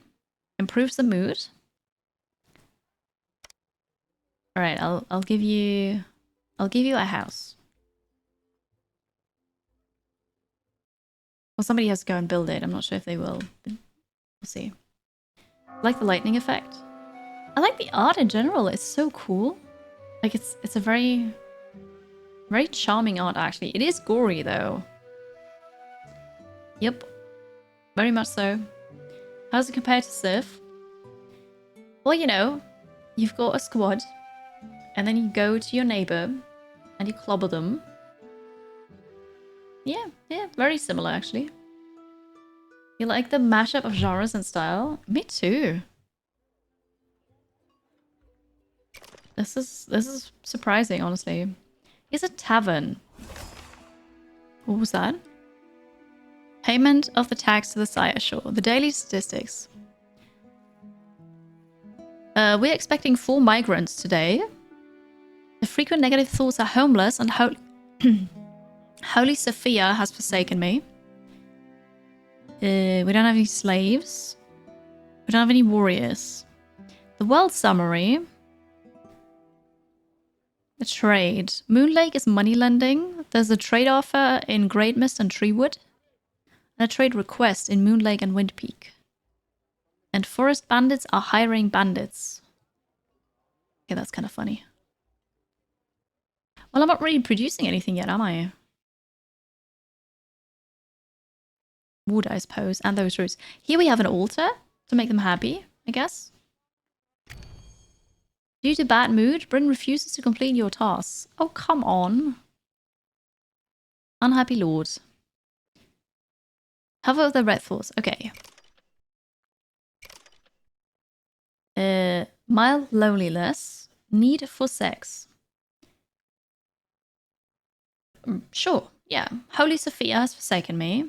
A: improves the mood. All right, I'll give you a house. Well, somebody has to go and build it. I'm not sure if they will. We'll see. I like the lightning effect. I like the art in general. It's so cool. Like it's a very charming art actually. It is gory though. Yep. Very much so. How's it compared to Civ? Well, you know, you've got a squad and then you go to your neighbor and you clobber them. Yeah, very similar actually. You like the mashup of genres and style? Me too. This is surprising, honestly. It's a tavern. What was that? Payment of the tax to the Sire, sure. The daily statistics. We're expecting 4 migrants today. The frequent negative thoughts are homeless and Holy Sophia has forsaken me. We don't have any slaves. We don't have any warriors. The world summary. The trade. Moonlake is money lending. There's a trade offer in Great Mist and Treewood. And a trade request in Moonlake and Windpeak. And forest bandits are hiring bandits. Okay, that's kind of funny. Well, I'm not really producing anything yet, am I? Wood, I suppose, and those roots. Here we have an altar to make them happy, I guess. Due to bad mood, Bryn refuses to complete your tasks. Oh, come on. Unhappy lord. Cover of the red thoughts. Okay. Mild loneliness. Need for sex. Sure. Yeah. Holy Sophia has forsaken me.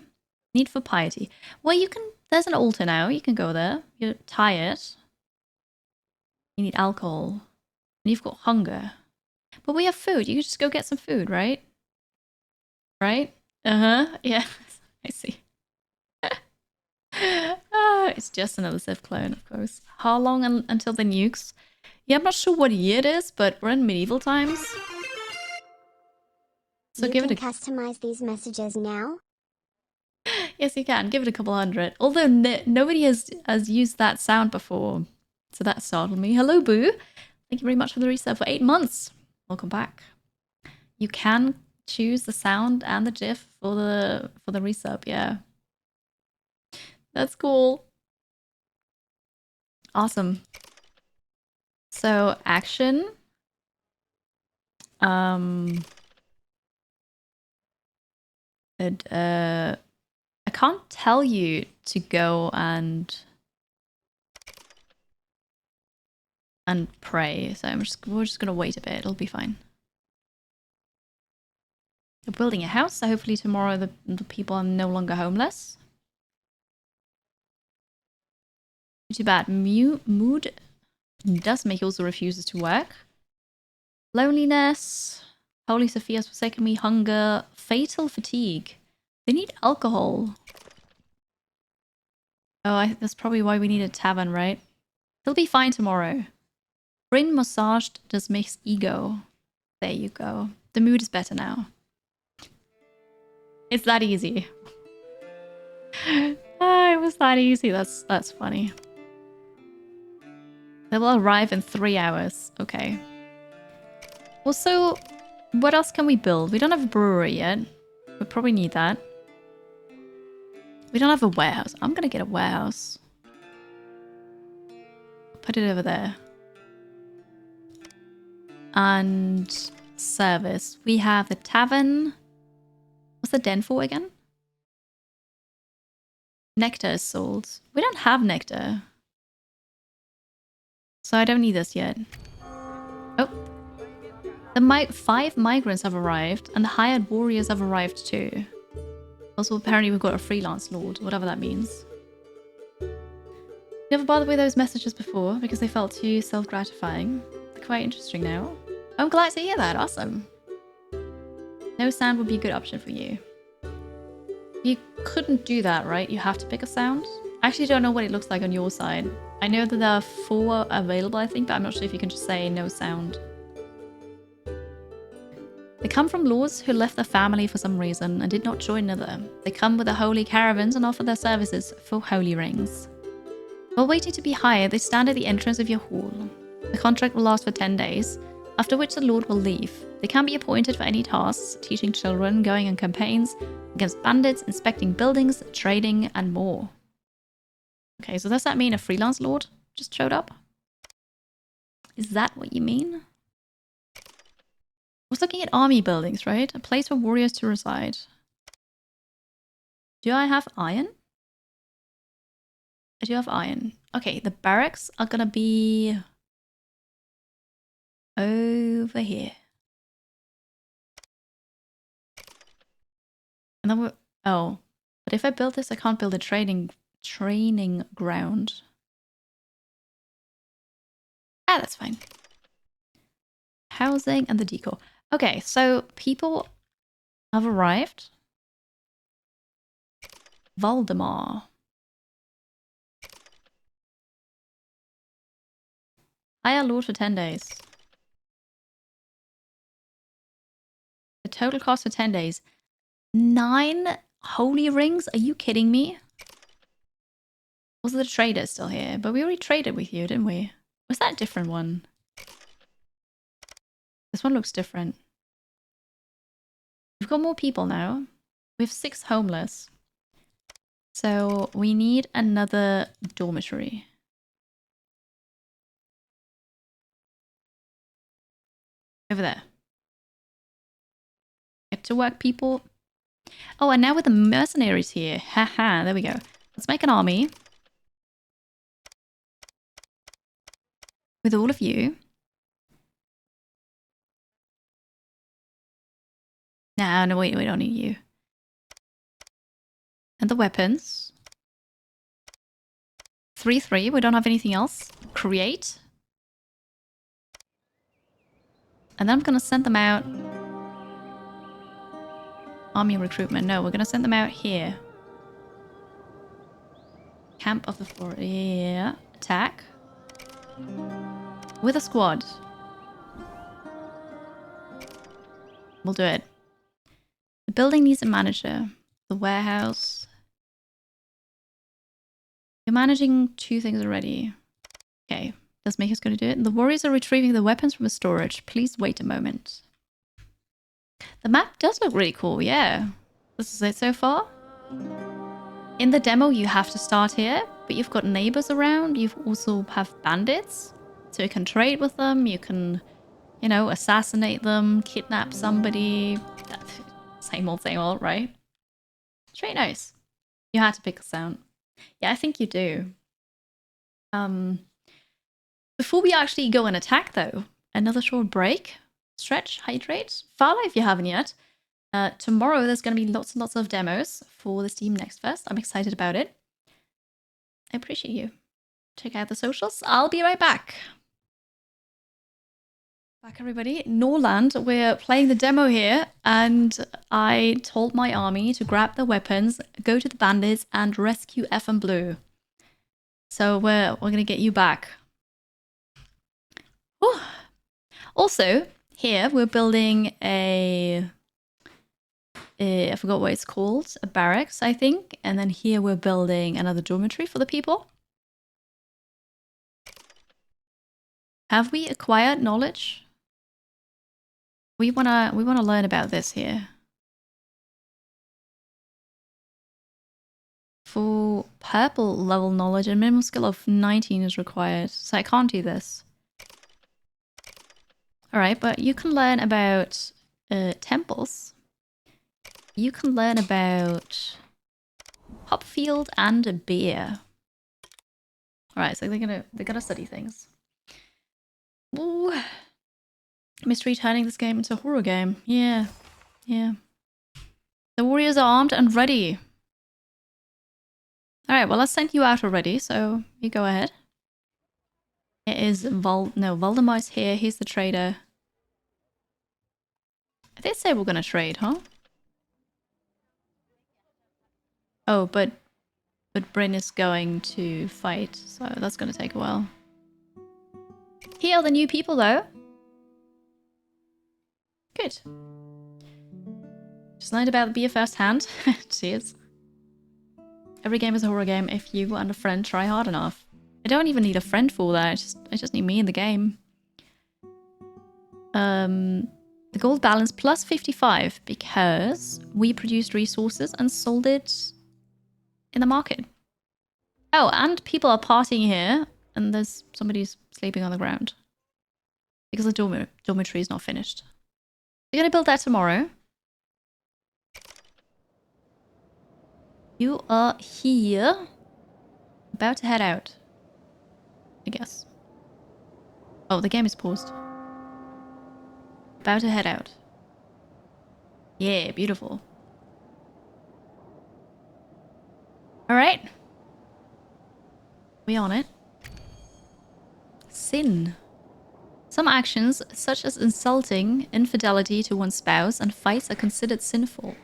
A: Need for piety. Well, you can... There's an altar now. You can go there. You're tired. You need alcohol. And you've got hunger. But we have food. You can just go get some food, right? Right? Uh-huh. Yeah. I see. It's just another Civ clone, of course. How long until the nukes? Yeah, I'm not sure what year it is, but we're in medieval times. So
B: you
A: give
B: can
A: it a...
B: customize these messages now?
A: Yes, you can. Give it a couple hundred. Although nobody has used that sound before. So that startled me. Hello, Boo. Thank you very much for the resub for 8 months. Welcome back. You can choose the sound and the GIF for the resub, yeah. That's cool. Awesome. So action. I can't tell you to go and pray, so we're just gonna wait a bit. It'll be fine. We're building a house, so hopefully tomorrow the people are no longer homeless. Too bad. Mood does make also refuses to work. Loneliness. Holy Sophia's forsaken me. Hunger. Fatal fatigue. They need alcohol. Oh, that's probably why we need a tavern, right? He'll be fine tomorrow. Brain massaged does makes ego. There you go. The mood is better now. It's that easy. It was that easy. That's funny. They will arrive in 3 hours. Okay. Also, what else can we build? We don't have a brewery yet. We probably need that. We don't have a warehouse. I'm gonna get a warehouse. Put it over there. And service. We have the tavern. What's the den for again? Nectar is sold. We don't have nectar. So I don't need this yet. Oh. The 5 migrants have arrived, and the hired warriors have arrived too. Also, apparently we've got a freelance lord, whatever that means. Never bothered with those messages before because they felt too self-gratifying. They're quite interesting now. I'm glad to hear that. Awesome. No sound would be a good option for you. You couldn't do that, right? You have to pick a sound. I actually don't know what it looks like on your side. I know that there are 4 available, I think, but I'm not sure if you can just say no sound. They come from lords who left their family for some reason and did not join another. They come with the holy caravans and offer their services for holy rings. While waiting to be hired, they stand at the entrance of your hall. The contract will last for 10 days, after which the lord will leave. They can be appointed for any tasks, teaching children, going on campaigns against bandits, inspecting buildings, trading, and more. Okay, so does that mean a freelance lord just showed up? Is that what you mean? I was looking at army buildings, right? A place for warriors to reside. Do I have iron? I do have iron. Okay, the barracks are gonna be over here. And then we're... Oh. But if I build this, I can't build a training ground. Ah, that's fine. Housing and the decor. Okay, so people have arrived. Valdemar. Hire lord for 10 days. The total cost for 10 days. 9 holy rings? Are you kidding me? Was the trader still here? But we already traded with you, didn't we? Was that a different one? This one looks different. We've got more people now. We have 6 homeless. So we need another dormitory. Over there. Get to work, people. Oh, and now with the mercenaries here. Haha, there we go. Let's make an army. With all of you. No, wait, we don't need you. And the weapons. 3-3, we don't have anything else. Create. And then I'm gonna send them out. Army recruitment. No, we're gonna send them out here. Camp of the Forest. Yeah. Attack. With a squad. We'll do it. The building needs a manager. The warehouse. You're managing 2 things already. Okay. Does make us going to do it. The warriors are retrieving the weapons from the storage. Please wait a moment. The map does look really cool, yeah. This is it so far. In the demo, you have to start here, but you've got neighbors around. You also have bandits, so you can trade with them. You can, you know, assassinate them, kidnap somebody. Same old, right? It's really nice. You had to pick a sound. Yeah, I think you do. Before we actually go and attack, though, another short break. Stretch, hydrate. Fala if you haven't yet. Tomorrow there's going to be lots and lots of demos for the Steam Next Fest. I'm excited about it. I appreciate you. Check out the socials. I'll be right back. Back, everybody. Norland, we're playing the demo here, and I told my army to grab the weapons, go to the bandits, and rescue F and Blue. So we're gonna get you back. Whew. Also, here we're building I forgot what it's called, a barracks, I think, and then here we're building another dormitory for the people. Have we acquired knowledge? We wanna learn about this here. For purple level knowledge, a minimum skill of 19 is required, so I can't do this. Alright, but you can learn about temples. You can learn about Hopfield and a beer. Alright, so they're gonna study things. Ooh. Mystery turning this game into a horror game. Yeah. Yeah. The warriors are armed and ready. Alright, well, let's send you out already, so you go ahead. It is Valdemar's here. He's the trader. I did say we're gonna trade, huh? Oh, but Bryn is going to fight, so that's gonna take a while. Here are the new people, though. Good. Just learned about the beer firsthand. Cheers. Every game is a horror game if you and a friend try hard enough. I don't even need a friend for that. I just need me in the game. The gold balance plus 55 because we produced resources and sold it in the market. Oh, and people are partying here, and there's somebody's sleeping on the ground because the dormitory is not finished. We're gonna build that tomorrow. You are here. About to head out, I guess. Oh, the game is paused. About to head out. Yeah, beautiful. Alright. We on it. Sin. Some actions, such as insulting, infidelity to one's spouse, and fights are considered sinful.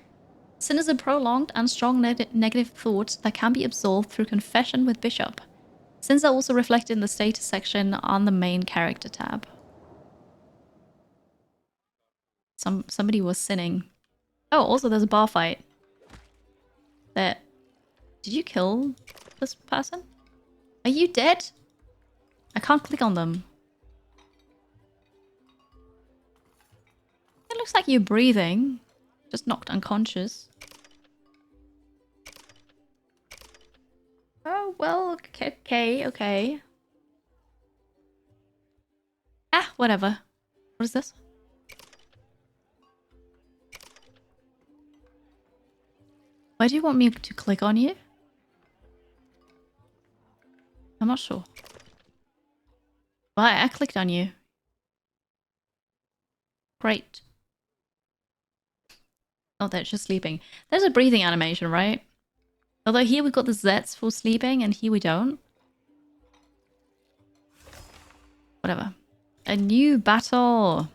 A: Sin is a prolonged and strong negative thought that can be absolved through confession with Bishop. Sins are also reflected in the status section on the main character tab. Somebody was sinning. Oh, also there's a bar fight. There. Did you kill this person? Are you dead? I can't click on them. It looks like you're breathing. Just knocked unconscious. Oh, well, okay. Ah, whatever. What is this? Why do you want me to click on you? I'm not sure. Well, I clicked on you. Great. Oh, they're just sleeping. There's a breathing animation, right? Although here we've got the Zs for sleeping and here we don't. Whatever. A new battle.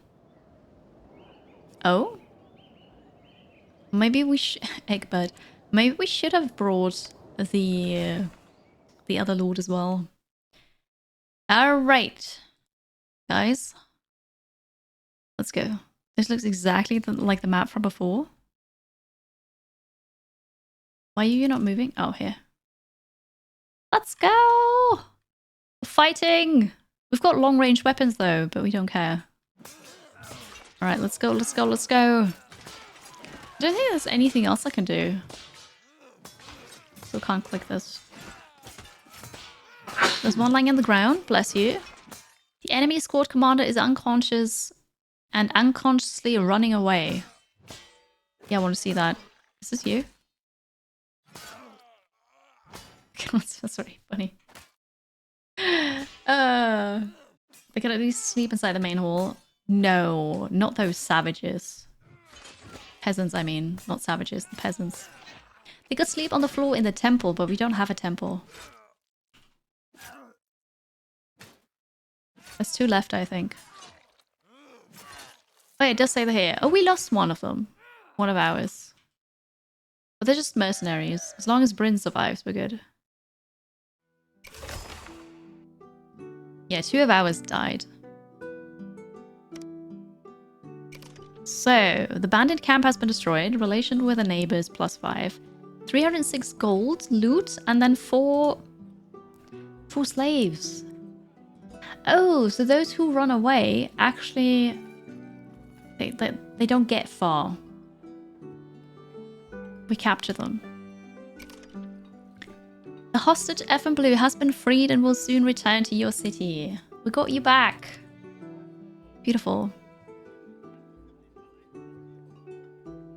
A: Oh? Maybe we should... Eggbird. Maybe we should have brought the other lord as well. Alright. Guys. Let's go. This looks exactly like the map from before. Why are you not moving? Oh, here. Let's go! We're fighting! We've got long-range weapons though, but we don't care. Alright, let's go. I don't think there's anything else I can do. Still can't click this. There's one lying on the ground, bless you. The enemy squad commander is unconscious and unconsciously running away. Yeah, I want to see that. Is this you? That's very funny. They can at least sleep inside the main hall. No, not those savages. Peasants, I mean. Not savages, the peasants. They could sleep on the floor in the temple, but we don't have a temple. There's 2 left, I think. Oh, it does say they're here. Oh, we lost one of them. One of ours. But they're just mercenaries. As long as Bryn survives, we're good. Yeah, 2 of ours died. So, the abandoned camp has been destroyed. Relation with the neighbors +5. 306 gold, loot, and then 4 slaves. Oh, so those who run away actually... They don't get far. We capture them. The hostage F and Blue has been freed and will soon return to your city. We got you back. Beautiful.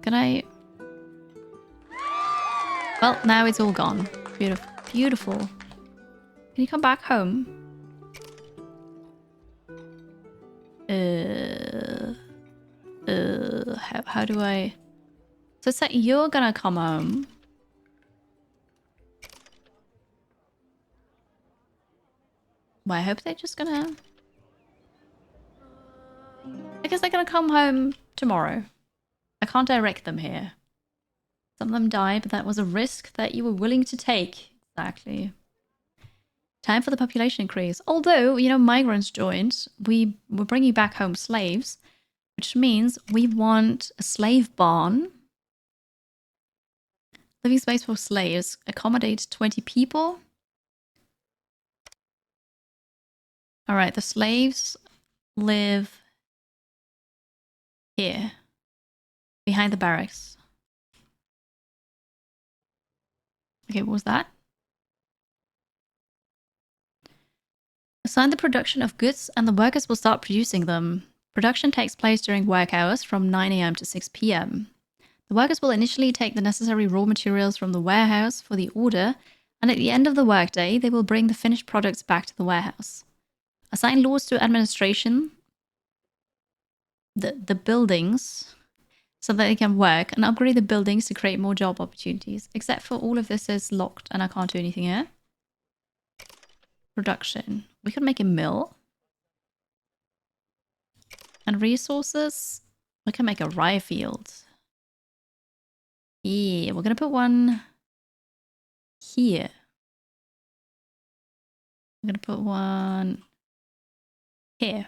A: Can I... Well, now it's all gone. Beautiful. Beautiful. Can you come back home? How do I... So it's like you're gonna come home. Well, I hope they're just gonna... I guess they're gonna come home tomorrow. I can't direct them here. Some of them died, but that was a risk that you were willing to take. Exactly. Time for the population increase. Although, you know, migrants joined, we're bringing back home slaves, which means we want a slave barn. Living space for slaves. Accommodate 20 people. All right, the slaves live here, behind the barracks. Okay, what was that? Assign the production of goods and the workers will start producing them. Production takes place during work hours from 9 AM to 6 PM. The workers will initially take the necessary raw materials from the warehouse for the order, and at the end of the workday, they will bring the finished products back to the warehouse. Assign lords to administration, the buildings, so that they can work, and upgrade the buildings to create more job opportunities. Except for all of this is locked, and I can't do anything here. Production. We could make a mill. And resources. We can make a rye field. Yeah, we're going to put one here. I'm going to put one here.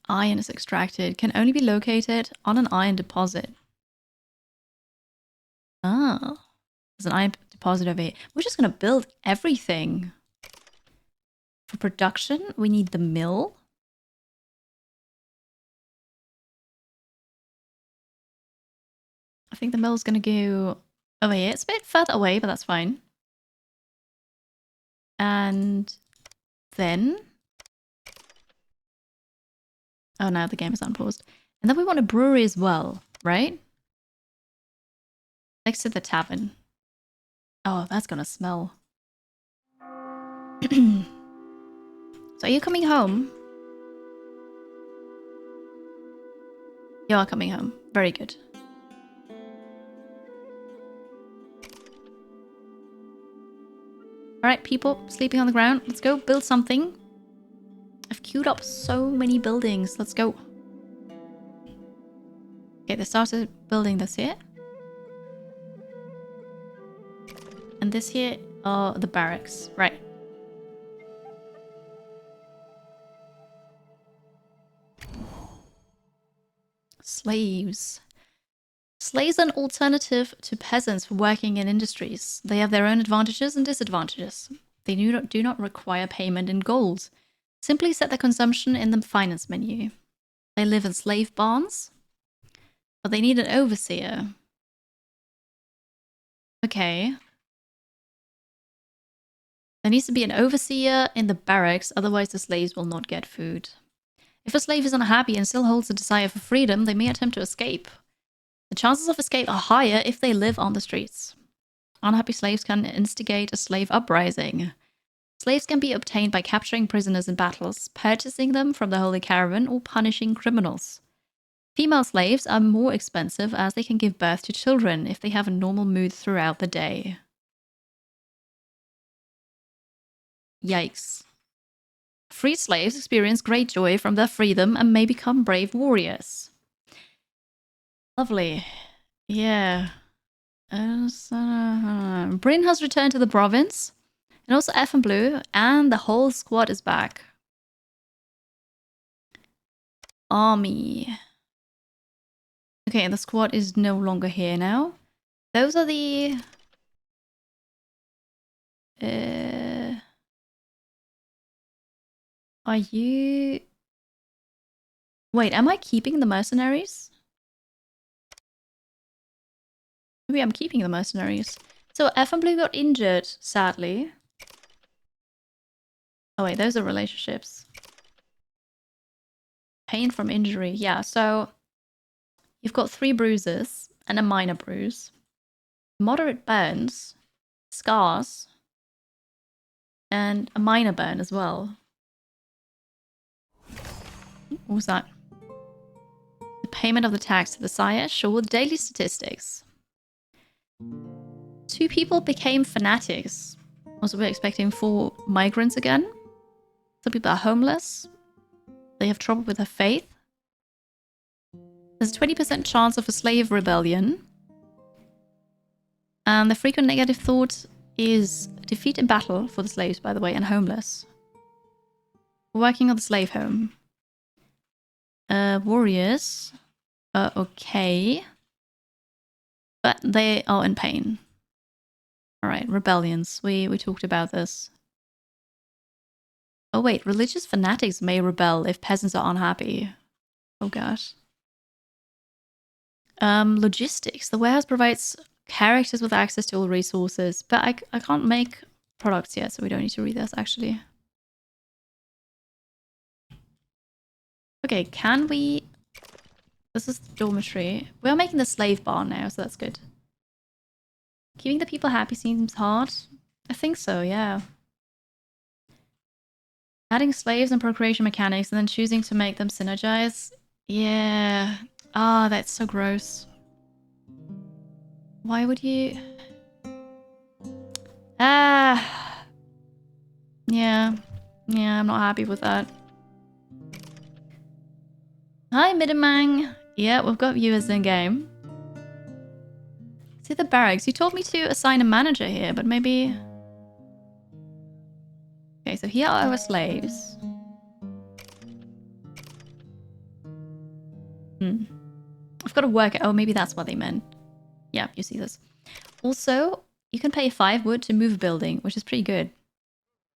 A: Iron is extracted. Can only be located on an iron deposit. Oh. There's an iron deposit over here. We're just going to build everything. For production, we need the mill. I think the mill's going to go over here. It's a bit further away, but that's fine. And then... Oh, now the game is unpaused. And then we want a brewery as well, right? Next to the tavern. Oh, that's gonna smell. So are you coming home? You are coming home. Very good. Alright, people sleeping on the ground. Let's go build something. I've queued up so many buildings. Let's go. Okay, they started building this here. And this here are the barracks. Right. Slaves. Slaves are an alternative to peasants for working in industries. They have their own advantages and disadvantages. They do not require payment in gold. Simply set their consumption in the finance menu. They live in slave barns, but they need an overseer. Okay. There needs to be an overseer in the barracks, otherwise the slaves will not get food. If a slave is unhappy and still holds a desire for freedom, they may attempt to escape. The chances of escape are higher if they live on the streets. Unhappy slaves can instigate a slave uprising. Slaves can be obtained by capturing prisoners in battles, purchasing them from the Holy Caravan, or punishing criminals. Female slaves are more expensive as they can give birth to children if they have a normal mood throughout the day. Yikes. Free slaves experience great joy from their freedom and may become brave warriors. Lovely. Yeah. Bryn has returned to the province. And also F and Blue. And the whole squad is back. Army. Okay, the squad is no longer here now. Those are the... Are you... Wait, am I keeping the mercenaries? Maybe I'm keeping the mercenaries. So F and Blue got injured, sadly. Oh wait, those are relationships. Pain from injury. Yeah, so you've got 3 bruises and a minor bruise. Moderate burns, scars, and a minor burn as well. What was that? The payment of the tax to the sire. Sure, daily statistics. 2 people became fanatics. Also, we're expecting 4 migrants again. Some people are homeless. They have trouble with their faith. There's a 20% chance of a slave rebellion. And the frequent negative thought is defeat in battle for the slaves, by the way, and homeless. We're working on the slave home. Warriors. Okay. But they are in pain. Alright, rebellions. We talked about this. Oh wait, religious fanatics may rebel if peasants are unhappy. Oh gosh. Logistics. The warehouse provides characters with access to all resources, but I can't make products yet, so we don't need to read this actually. Okay, can we... This is the dormitory. We're making the slave barn now, so that's good. Keeping the people happy seems hard. I think so, yeah. Adding slaves and procreation mechanics and then choosing to make them synergize. Yeah. Ah, that's so gross. Why would you... Ah. Yeah. Yeah, I'm not happy with that. Hi, Midamang. Yeah, we've got viewers in game. See the barracks. You told me to assign a manager here, but maybe... Okay, so here are our slaves. I've got to work it. Oh, maybe that's what they meant. Yeah, you see this. Also, you can pay 5 wood to move a building, which is pretty good.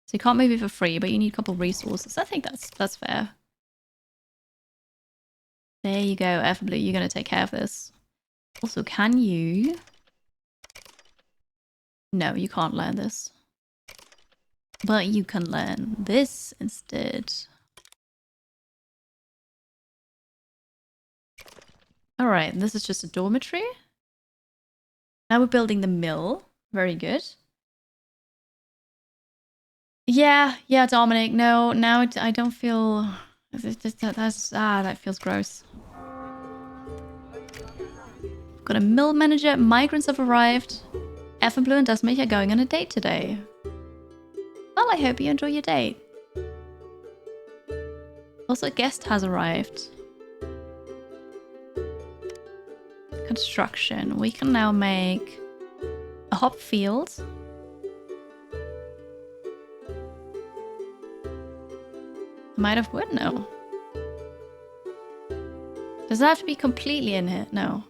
A: So you can't move it for free, but you need a couple of resources. I think that's fair. There you go, F Blue. You're going to take care of this. Also, can you... No, you can't learn this. But you can learn this instead. Alright, this is just a dormitory. Now we're building the mill. Very good. Yeah, Dominic. No, now I don't feel... that feels gross. Got a mill manager. Migrants have arrived. F and Blue and Dustmate are going on a date today. Well, I hope you enjoy your date. Also, a guest has arrived. Construction. We can now make a hop field. Might have wood? No. Does that have to be completely in here? No.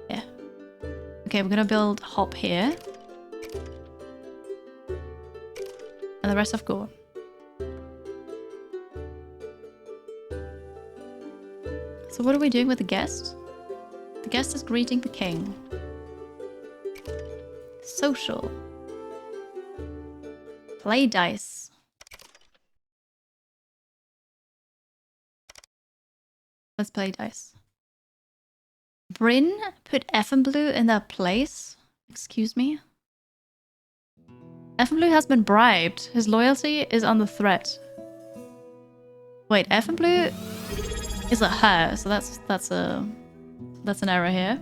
A: Yeah. Okay, we're gonna build hop here. And the rest I've got. So what are we doing with the guest? The guest is greeting the king. Social. Play dice. Let's play dice. Bryn put F and Blue in their place. Excuse me. Blue has been bribed. His loyalty is under threat. Wait, Blue is a her, so that's an error here.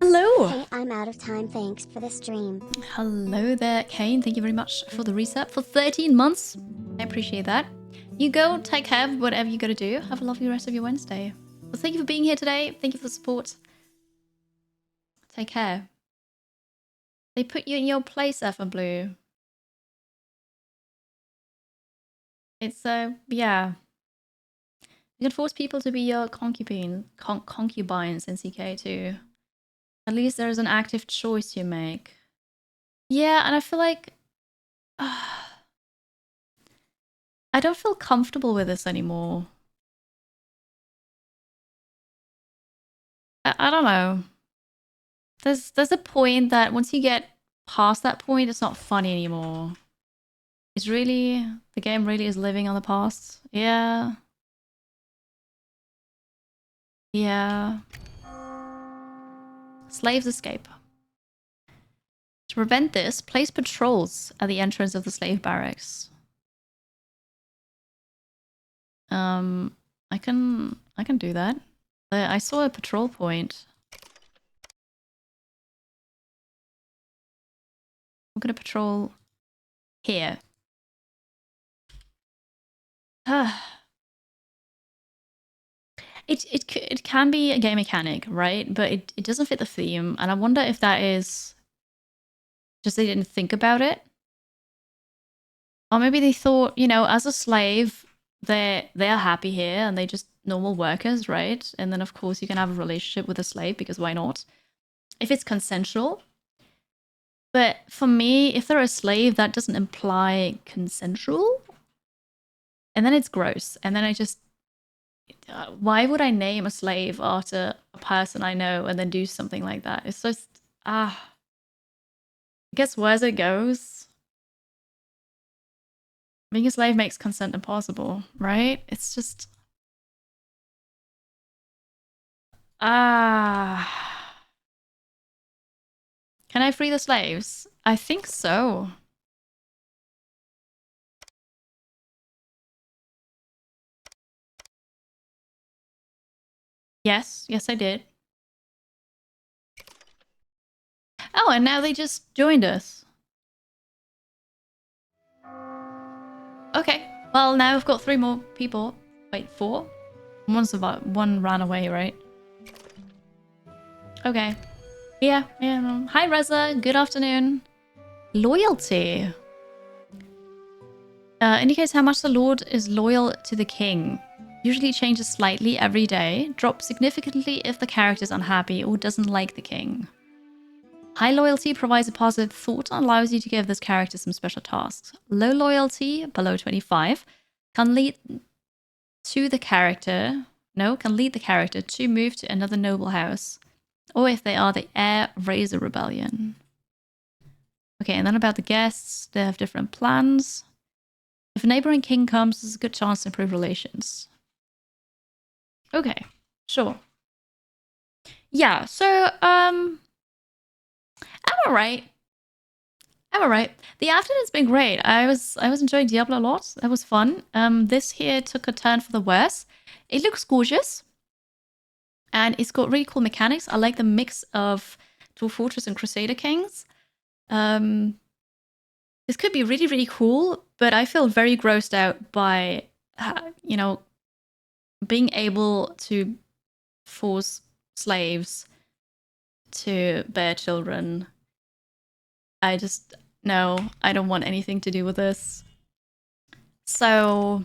A: Hello!
B: Hey, I'm out of time. Thanks for the stream.
A: Hello there, Kane. Thank you very much for the reset for 13 months. I appreciate that. You go, take care of whatever you gotta do. Have a lovely rest of your Wednesday. Well, thank you for being here today. Thank you for the support. Take care. They put you in your place, Blue. It's, yeah. You can force people to be your concubines in CK too. At least there's an active choice you make. Yeah, and I feel like... I don't feel comfortable with this anymore. I don't know. There's a point that once you get past that point, it's not funny anymore. It's really... The game really is living on the past. Yeah. Yeah. Slaves escape. To prevent this, place patrols at the entrance of the slave barracks. I can do that. I saw a patrol point. I'm gonna patrol here. It can be a game mechanic, right? But it doesn't fit the theme, and I wonder if that is just they didn't think about it. Or maybe they thought, you know, as a slave, they're happy here and they're just normal workers, right? And then of course you can have a relationship with a slave because why not? If it's consensual. But for me, if they're a slave, that doesn't imply consensual. And then it's gross. And then I just... why would I name a slave after a person I know and then do something like that? It's just... it gets worse as it goes. Being a slave makes consent impossible, right? It's just... Can I free the slaves? I think so. Yes, I did. Oh, and now they just joined us. Okay, well now we've got 3 more people. Wait, 4? One ran away, right? Okay. Yeah. No. Hi, Reza. Good afternoon. Loyalty. Indicates how much the Lord is loyal to the king. Usually changes slightly every day. Drops significantly if the character is unhappy or doesn't like the king. High loyalty provides a positive thought and allows you to give this character some special tasks. Low loyalty, below 25, can lead the character to move to another noble house, or if they are the heir, raise a rebellion. Okay, and then about the guests, they have different plans. If a neighboring king comes, there's a good chance to improve relations. Okay, sure. Yeah, so, I'm alright. The afternoon's been great. I was enjoying Diablo a lot. That was fun. This here took a turn for the worse. It looks gorgeous. And it's got really cool mechanics. I like the mix of Dwarf Fortress and Crusader Kings. This could be really, really cool, but I feel very grossed out by, you know, being able to force slaves to bear children. No, I don't want anything to do with this. So,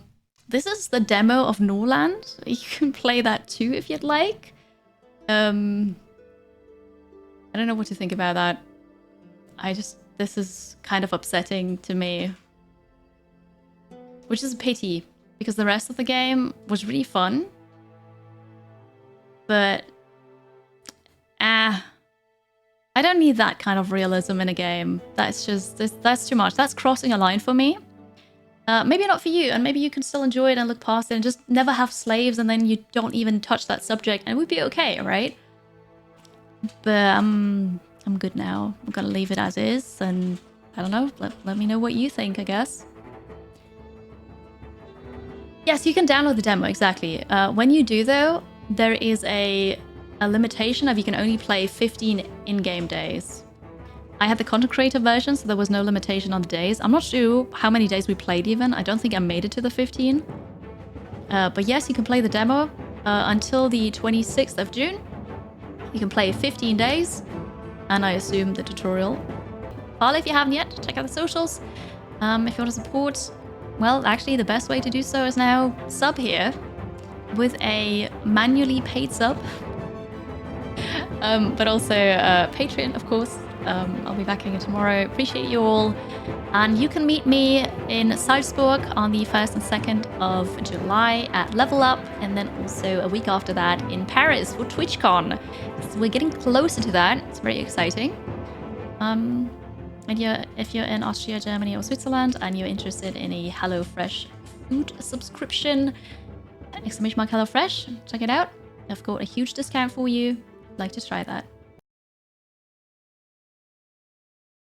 A: this is the demo of Norland. You can play that too if you'd like. I don't know what to think about that. This is kind of upsetting to me. Which is a pity, because the rest of the game was really fun. But, I don't need that kind of realism in a game. That's too much. That's crossing a line for me. Maybe not for you, and maybe you can still enjoy it and look past it and just never have slaves and then you don't even touch that subject and it would be okay, right? But I'm good now. I'm gonna leave it as is, and I don't know. Let me know what you think, I guess. Yes, you can download the demo, exactly. When you do, though, there is a limitation of you can only play 15 in-game days. I had the content creator version, so there was no limitation on the days. I'm not sure how many days we played even. I don't think I made it to the 15. But yes, you can play the demo until the 26th of June. You can play 15 days, and I assume the tutorial. Follow if you haven't yet. Check out the socials. If you want to support, well, actually the best way to do so is now sub here with a manually paid sub. But also Patreon, of course. I'll be back again tomorrow. Appreciate you all. And you can meet me in Salzburg on the 1st and 2nd of July at Level Up. And then also a week after that in Paris for TwitchCon. So we're getting closer to that. It's very exciting. And if you're in Austria, Germany, or Switzerland and you're interested in a HelloFresh food subscription, !HelloFresh, check it out. I've got a huge discount for you. I'd like to try that.